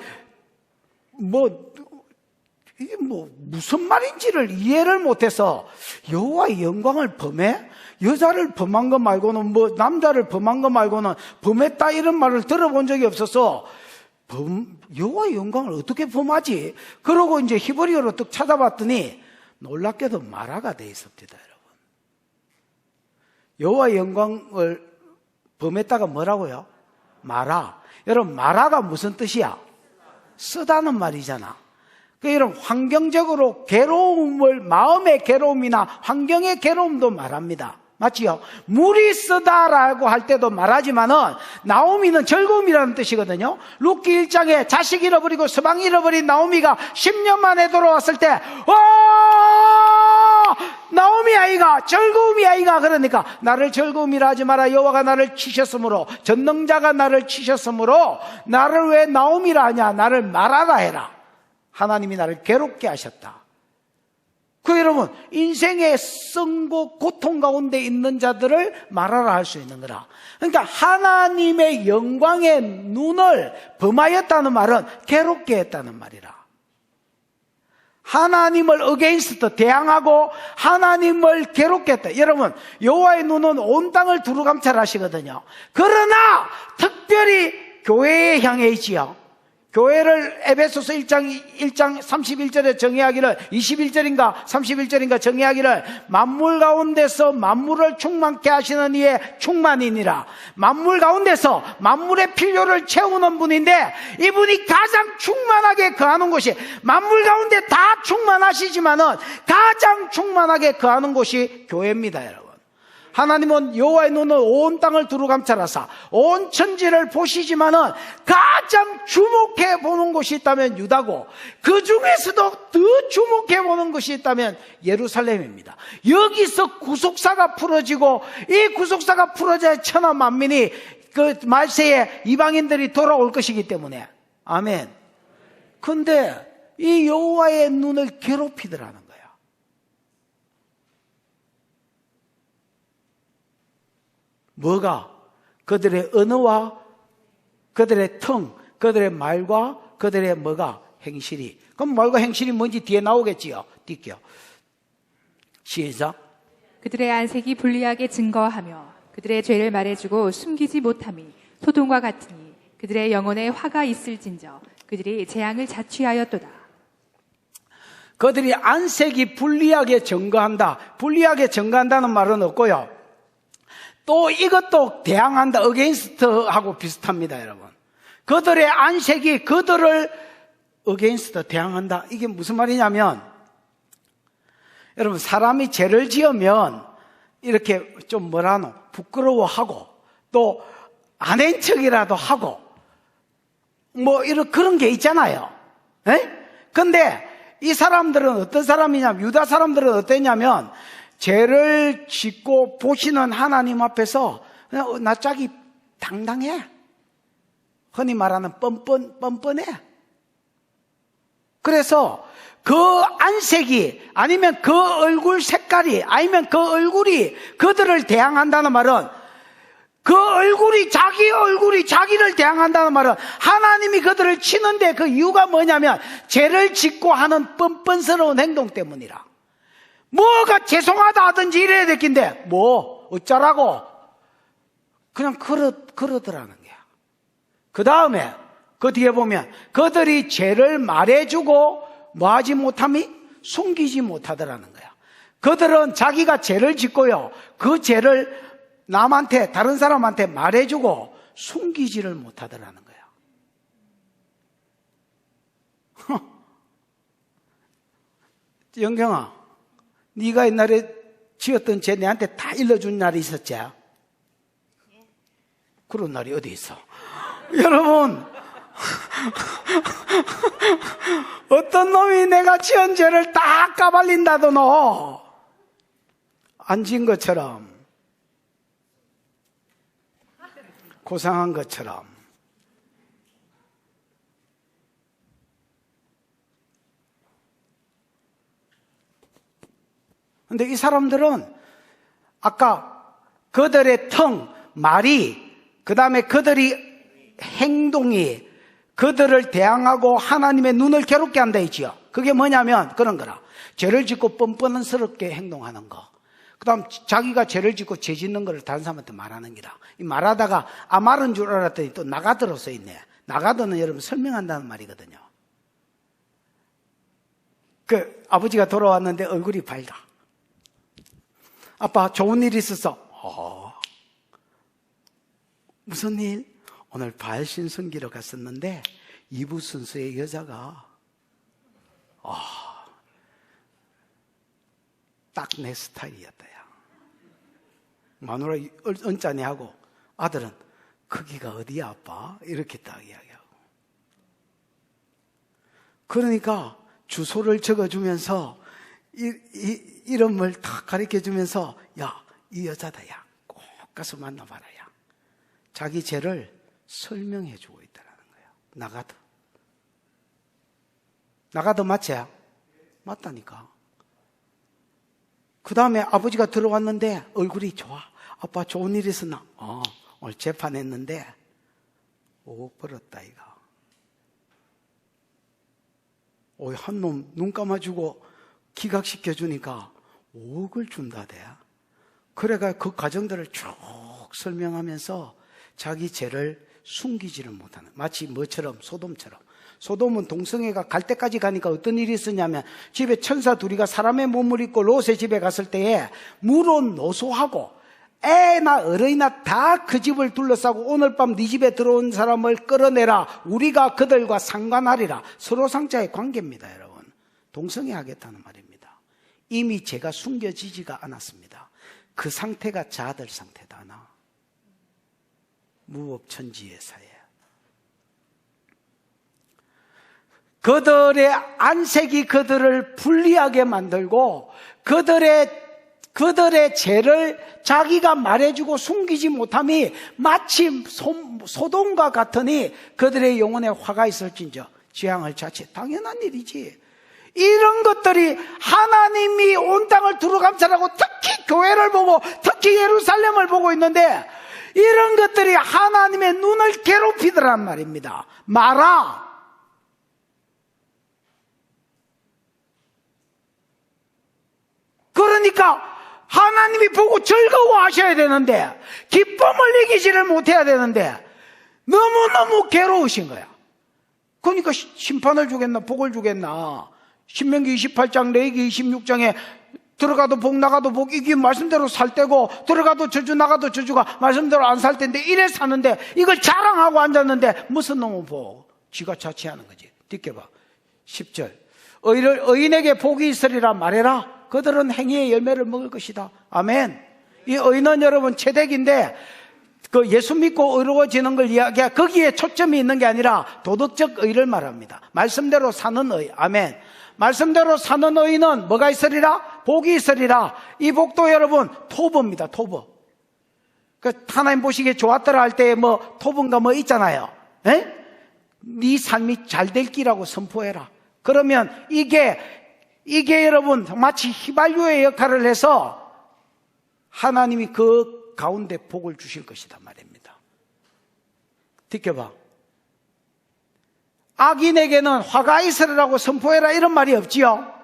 이게 무슨 말인지를 이해를 못해서 여호와의 영광을 범해? 여자를 범한 거 말고는 남자를 범한 거 말고는 범했다 이런 말을 들어본 적이 없어서 여호와의 영광을 어떻게 범하지? 그러고 이제 히브리어로 뚝 찾아봤더니 놀랍게도 마라가 돼 있습니다, 여러분. 여호와의 영광을 범했다가 뭐라고요? 마라. 여러분, 마라가 무슨 뜻이야? 쓰다는 말이잖아. 그 이런 환경적으로 괴로움을, 마음의 괴로움이나 환경의 괴로움도 말합니다. 맞지요? 물이 쓰다라고 할 때도 말하지만은 나오미는 즐거움이라는 뜻이거든요. 룻기 1장에 자식 잃어버리고 서방 잃어버린 나오미가 10년 만에 돌아왔을 때 나오미 아이가 즐거움이 아이가 그러니까 나를 즐거움이라 하지 마라. 여호와가 나를 치셨으므로 전능자가 나를 치셨으므로 나를 왜 나오미라 하냐. 나를 마라라 해라. 하나님이 나를 괴롭게 하셨다. 그 여러분, 인생의 쓴고 고통 가운데 있는 자들을 말하라 할 수 있는 거라. 그러니까 하나님의 영광의 눈을 범하였다는 말은 괴롭게 했다는 말이라. 하나님을 어게인스트 대항하고 하나님을 괴롭게 했다. 여러분, 여호와의 눈은 온 땅을 두루감찰하시거든요. 그러나 특별히 교회에 향해 있지요. 교회를 에베소서 1장 31절에 정의하기를 21절인가 31절인가 정의하기를 만물 가운데서 만물을 충만케 하시는 이의 충만이니라. 만물 가운데서 만물의 필요를 채우는 분인데 이분이 가장 충만하게 거하는 곳이 만물 가운데 다 충만하시지만은 가장 충만하게 거하는 곳이 교회입니다, 여러분. 하나님은 여호와의 눈은 온 땅을 두루감찰하사 온 천지를 보시지만은 가장 주목해 보는 곳이 있다면 유다고 그 중에서도 더 주목해 보는 것이 있다면 예루살렘입니다. 여기서 구속사가 풀어지고 이 구속사가 풀어져야 천하 만민이 그 말세에 이방인들이 돌아올 것이기 때문에 아멘. 근데 이 여호와의 눈을 괴롭히더라는 거예요. 뭐가? 그들의 언어와 그들의 텅, 그들의 말과 그들의 뭐가? 행실이. 그럼 말과 행실이 뭔지 뒤에 나오겠지요. 띄게요. 시작. 그들의 안색이 불리하게 증거하며 그들의 죄를 말해주고 숨기지 못함이 소돔과 같으니 그들의 영혼에 화가 있을진저 그들이 재앙을 자취하였도다. 그들이 안색이 불리하게 증거한다. 불리하게 증거한다는 말은 없고요. 또 이것도 대항한다. 어게인스트하고 비슷합니다, 여러분. 그들의 안색이 그들을 어게인스트 대항한다. 이게 무슨 말이냐면 여러분, 사람이 죄를 지으면 이렇게 좀 뭐라노 부끄러워하고 또 아낸 척이라도 하고 뭐 이런 그런 게 있잖아요. 에? 근데 이 사람들은 어떤 사람이냐면 유다 사람들은 어땠냐면 죄를 짓고 보시는 하나님 앞에서 그냥 낯짝이 당당해. 흔히 말하는 뻔뻔해. 그래서 그 안색이 아니면 그 얼굴 색깔이 아니면 그 얼굴이 그들을 대항한다는 말은 그 얼굴이 자기 얼굴이 자기를 대항한다는 말은 하나님이 그들을 치는데 그 이유가 뭐냐면 죄를 짓고 하는 뻔뻔스러운 행동 때문이라. 뭐가 죄송하다 하든지 이래야 될 긴데 뭐 어쩌라고 그냥 그러더라는 거야. 그 다음에 그 뒤에 보면 그들이 죄를 말해주고 뭐하지 못함이 숨기지 못하더라는 거야. 그들은 자기가 죄를 짓고요 그 죄를 남한테 다른 사람한테 말해주고 숨기지를 못하더라는 거야. 영경아, 네가 옛날에 지었던 죄 내한테 다 일러준 날이 있었지? 그런 날이 어디 있어? 여러분, 어떤 놈이 내가 지은 죄를 다 까발린다더노 안 지은 것처럼 고상한 것처럼. 근데 이 사람들은 아까 그들의 텅, 말이, 그 다음에 그들이 행동이 그들을 대항하고 하나님의 눈을 괴롭게 한다 했지요. 그게 뭐냐면 그런 거라. 죄를 짓고 뻔뻔스럽게 행동하는 거. 그 다음 자기가 죄를 짓고 죄 짓는 거를 다른 사람한테 말하는 기라. 이 말하다가 말은 줄 알았더니 또 나가더로 써있네. 나가더는 여러분 설명한다는 말이거든요. 그 아버지가 돌아왔는데 얼굴이 밝아. 아빠, 좋은 일 있었어. 무슨 일? 오늘 발신성기로 갔었는데 2부 순서의 여자가 딱 내 스타일이었다. 야. 마누라 언짢이 하고 아들은 거기가 어디야 아빠? 이렇게 딱 이야기하고. 그러니까 주소를 적어주면서 이름을 딱 가르쳐주면서 야, 이 여자다. 야, 꼭 가서 만나봐라. 야. 자기 죄를 설명해주고 있다는 거야. 나가도 맞지? 맞다니까. 그 다음에 아버지가 들어왔는데 얼굴이 좋아. 아빠 좋은 일 있었나? 오늘 재판했는데 5억 벌었다 이가. 한 놈 눈 감아주고 기각시켜주니까 5억을 준다대. 그래가 그 과정들을 쭉 설명하면서 자기 죄를 숨기지를 못하는, 마치 뭐처럼? 소돔처럼. 소돔은 동성애가 갈 때까지 가니까 어떤 일이 있었냐면 집에 천사 둘이가 사람의 몸을 입고 롯의 집에 갔을 때에 물론 노소하고 애나 어른이나 다 그 집을 둘러싸고 오늘 밤 네 집에 들어온 사람을 끌어내라. 우리가 그들과 상관하리라. 서로 상자의 관계입니다, 여러분. 동성애 하겠다는 말입니다. 이미 죄가 숨겨지지가 않았습니다. 그 상태가 자아들 상태다. 나 무법천지의 사회. 그들의 안색이 그들을 불리하게 만들고 그들의 죄를 자기가 말해주고 숨기지 못함이 마치 소돔과 같으니 그들의 영혼에 화가 있을진저 지향을 자체. 당연한 일이지. 이런 것들이 하나님이 온 땅을 두루감찰하고 특히 교회를 보고 특히 예루살렘을 보고 있는데 이런 것들이 하나님의 눈을 괴롭히더란 말입니다. 마라. 그러니까 하나님이 보고 즐거워하셔야 되는데 기쁨을 이기지를 못해야 되는데 너무너무 괴로우신 거야. 그러니까 심판을 주겠나 복을 주겠나. 신명기 28장 레위기 26장에 들어가도 복 나가도 복, 이게 말씀대로 살 때고 들어가도 저주 나가도 저주가 말씀대로 안 살 텐데 이래 사는데 이걸 자랑하고 앉았는데 무슨 놈의 복? 지가 자취하는 거지. 뒷게 봐. 10절 의인에게 복이 있으리라 말해라. 그들은 행위의 열매를 먹을 것이다. 아멘. 이 의는 여러분 채택인데 그 예수 믿고 의로워지는 걸 이야기해. 거기에 초점이 있는 게 아니라 도덕적 의를 말합니다. 말씀대로 사는 의. 아멘. 말씀대로 사는 의는 뭐가 있으리라? 복이 있으리라. 이 복도 여러분 토부입니다. 토부. 그 하나님 보시기에 좋았더라 할 때 뭐 토부인가 뭐 있잖아요. 에? 네 삶이 잘 될 기라고 선포해라. 그러면 이게 여러분 마치 휘발유의 역할을 해서 하나님이 그 가운데 복을 주실 것이다 말입니다. 듣겨봐. 악인에게는 화가 있으리라고 선포해라 이런 말이 없지요.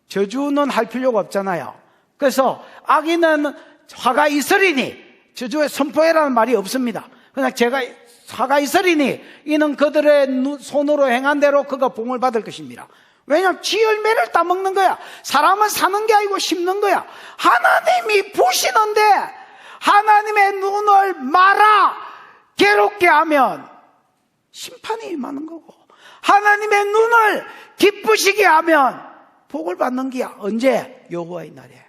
저주는 할 필요가 없잖아요. 그래서 악인은 화가 있으리니 저주에 선포해라는 말이 없습니다. 그냥 제가 화가 있으리니 이는 그들의 손으로 행한 대로 그가 복을 받을 것입니다. 왜냐하면 지 열매를 따먹는 거야. 사람은 사는 게 아니고 심는 거야. 하나님이 보시는데 하나님의 눈을 말아 괴롭게 하면 심판이 임하는 거고 하나님의 눈을 기쁘시게 하면 복을 받는 게야. 언제? 여호와의 날에.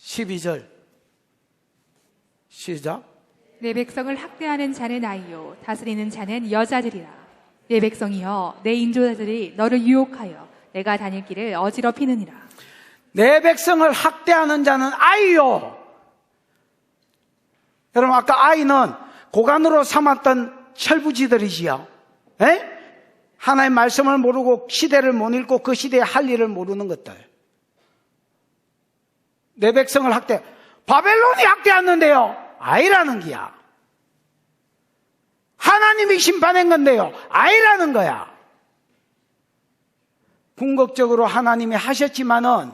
12절 시작. 내 백성을 학대하는 자는 아이요 다스리는 자는 여자들이라. 내 백성이여 내 인조자들이 너를 유혹하여 내가 다닐 길을 어지럽히느니라. 내 백성을 학대하는 자는 아이요. 여러분 아까 아이는 고관으로 삼았던 철부지들이지요. 에? 하나의 말씀을 모르고 시대를 못 읽고 그 시대에 할 일을 모르는 것들. 내 백성을 바벨론이 학대했는데요. 아이라는 기야. 하나님이 심판한 건데요. 아이라는 거야. 궁극적으로 하나님이 하셨지만은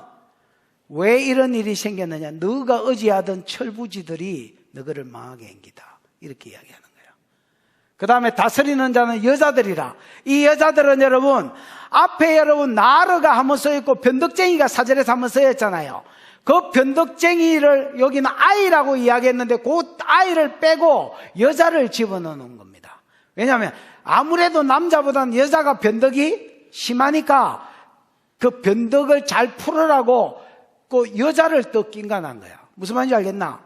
왜 이런 일이 생겼느냐. 너가 의지하던 철부지들이 너를 망하게 행기다. 이렇게 이야기하는 거예요. 그 다음에 다스리는 자는 여자들이라. 이 여자들은 여러분 앞에 여러분 나르가 한번 써있고 변덕쟁이가 사절에서 한번 써있잖아요. 그 변덕쟁이를 여기는 아이라고 이야기했는데 그 아이를 빼고 여자를 집어넣는 겁니다. 왜냐하면 아무래도 남자보다는 여자가 변덕이 심하니까 그 변덕을 잘 풀으라고 그 여자를 또 낀간한 거야. 무슨 말인지 알겠나?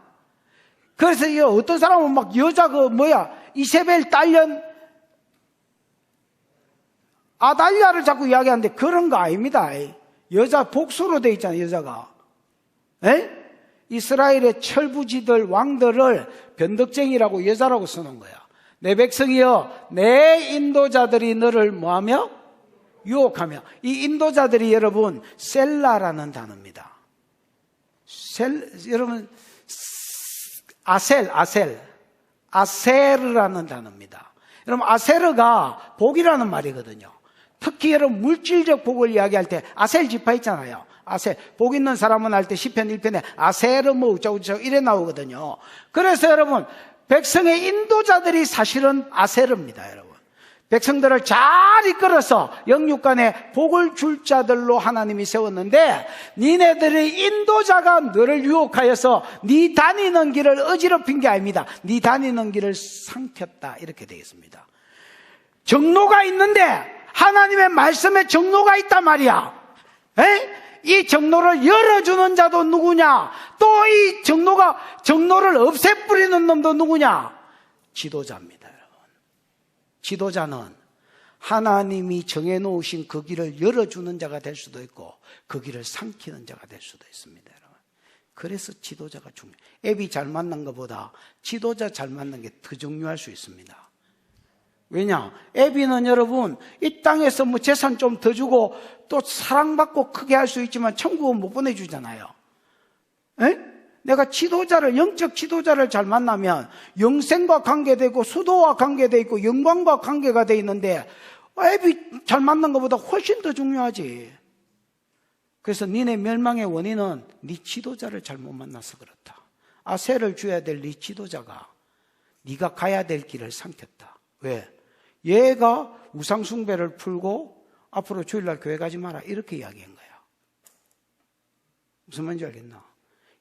그래서 어떤 사람은 막 여자 이세벨 딸년 아달랴를 자꾸 이야기하는데 그런 거 아닙니다. 여자 복수로 돼 있잖아요, 여자가. 에? 이스라엘의 철부지들, 왕들을 변덕쟁이라고 여자라고 쓰는 거야. 내 백성이여, 내 인도자들이 너를 뭐하며? 유혹하며. 이 인도자들이 여러분, 셀라라는 단어입니다. 여러분, 아셀이라는 단어입니다. 여러분, 아세르가 복이라는 말이거든요. 특히 여러분 물질적 복을 이야기할 때 아셀 지파 있잖아요. 아셀, 복 있는 사람은 할 때 시편 1편에 아세르 뭐 어쩌고저쩌고 이래 나오거든요. 그래서 여러분 백성의 인도자들이 사실은 아세르입니다. 여러분 백성들을 잘 이끌어서 영육간에 복을 줄 자들로 하나님이 세웠는데 니네들의 인도자가 너를 유혹하여서 네 다니는 길을 어지럽힌 게 아닙니다. 네 다니는 길을 삼켰다 이렇게 되겠습니다. 정로가 있는데 하나님의 말씀에 정로가 있단 말이야. 이 정로를 열어주는 자도 누구냐? 또 이 정로를 없애뿌리는 놈도 누구냐? 지도자입니다, 여러분. 지도자는 하나님이 정해놓으신 그 길을 열어주는 자가 될 수도 있고 그 길을 삼키는 자가 될 수도 있습니다, 여러분. 그래서 지도자가 중요해요. 애비 잘 만난 것보다 지도자 잘 만난 게 더 중요할 수 있습니다. 왜냐? 애비는 여러분 이 땅에서 뭐 재산 좀 더 주고 또 사랑받고 크게 할 수 있지만 천국은 못 보내주잖아요. 내가 영적 지도자를 잘 만나면 영생과 관계되고 수도와 관계되어 있고 영광과 관계가 되어 있는데 애비 잘 만난 것보다 훨씬 더 중요하지. 그래서 니네 멸망의 원인은 네 지도자를 잘못 만나서 그렇다. 아세를 줘야 될 네 지도자가 네가 가야 될 길을 삼켰다. 왜? 얘가 우상숭배를 풀고 앞으로 주일날 교회 가지 마라 이렇게 이야기한 거야. 무슨 말인지 알겠나?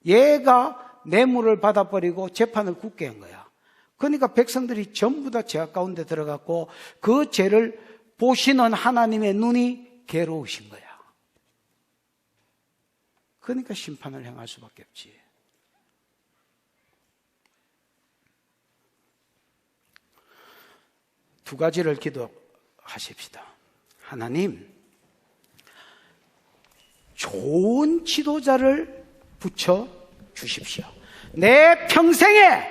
얘가 뇌물을 받아버리고 재판을 굳게 한 거야. 그러니까 백성들이 전부 다 죄악 가운데 들어갔고 그 죄를 보시는 하나님의 눈이 괴로우신 거야. 그러니까 심판을 행할 수밖에 없지. 두 가지를 기도하십시다. 하나님, 좋은 지도자를 붙여 주십시오. 내 평생에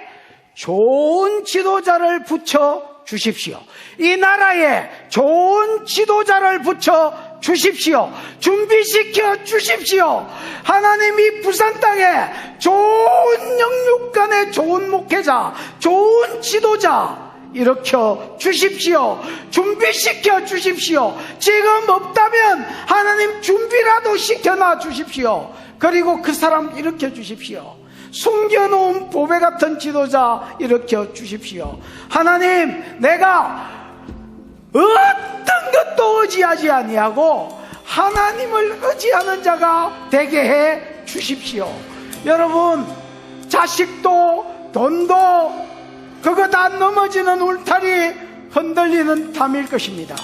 좋은 지도자를 붙여 주십시오. 이 나라에 좋은 지도자를 붙여 주십시오. 준비시켜 주십시오. 하나님이 부산 땅에 좋은 영육간의 좋은 목회자, 좋은 지도자 일으켜 주십시오. 준비시켜 주십시오. 지금 없다면 하나님 준비라도 시켜놔 주십시오. 그리고 그 사람 일으켜 주십시오. 숨겨놓은 보배 같은 지도자 일으켜 주십시오. 하나님, 내가 어떤 것도 의지하지 아니하고 하나님을 의지하는 자가 되게 해 주십시오. 여러분, 자식도 돈도 그거 다 넘어지는 울타리 흔들리는 담일 것입니다.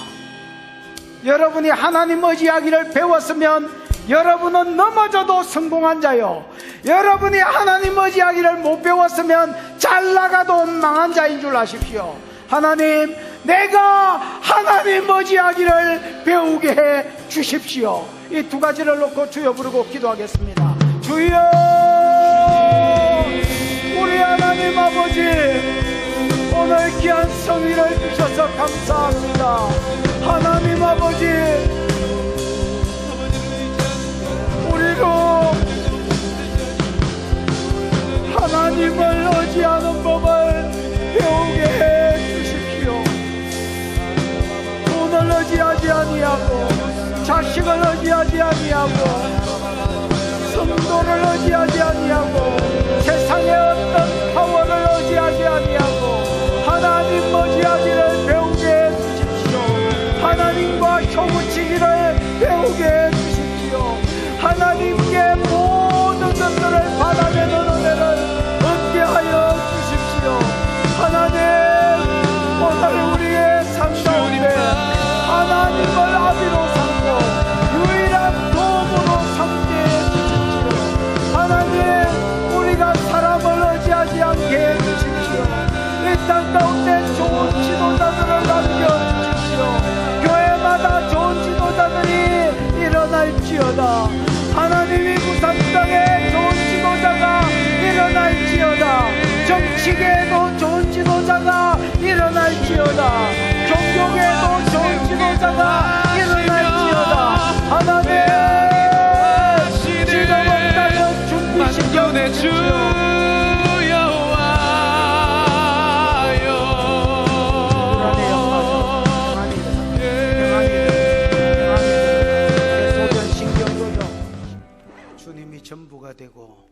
여러분이 하나님 의지하기를 배웠으면 여러분은 넘어져도 성공한 자요, 여러분이 하나님 의지하기를 못 배웠으면 잘 나가도 망한 자인 줄 아십시오. 하나님, 내가 하나님 의지하기를 배우게 해 주십시오. 이 두 가지를 놓고 주여 부르고 기도하겠습니다. 주여, 우리 하나님 아버지, 오늘 귀한 성의를 주셔서 감사합니다. 하나님 아버지, 우리로 하나님을 의지하는 법을 배우게 해 주십시오. 돈을 의지하지 아니하고, 자식을 의지하지 아니하고, 성도를 의지하지 아니하고, 세상의 어떤 파워를 의지하지 아니하고 하나님 의지하기를 배우게 해 주십시오. 하나님과 효구치기를 지식에도 좋은 지도자가 일어날지어다. 종교계에도 좋은 지도자가 일어날지어다. 하나님 지금 없다면 준비시켜 주십시오. 주님이 전부가 되고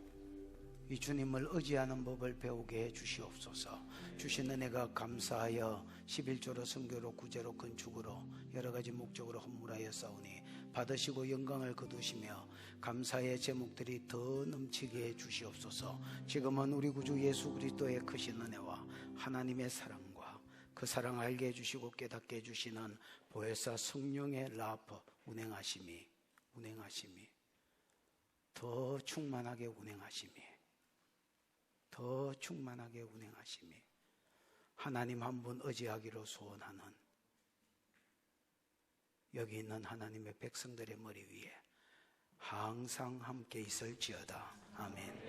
이 주님을 의지하는 법을 배우게 해 주시옵소서. 주신 은혜가 감사하여 11조로 선교로 구제로 건축으로 여러 가지 목적으로 헌물하여 싸우니 받으시고 영광을 거두시며 감사의 제목들이 더 넘치게 해 주시옵소서. 지금은 우리 구주 예수 그리스도의 크신 은혜와 하나님의 사랑과 그 사랑 알게 해주시고 깨닫게 해주시는 보혜사 성령의 라프 운행하심이 더 충만하게 운행하심이 하나님 한 분 의지하기로 소원하는 여기 있는 하나님의 백성들의 머리 위에 항상 함께 있을지어다. 아멘.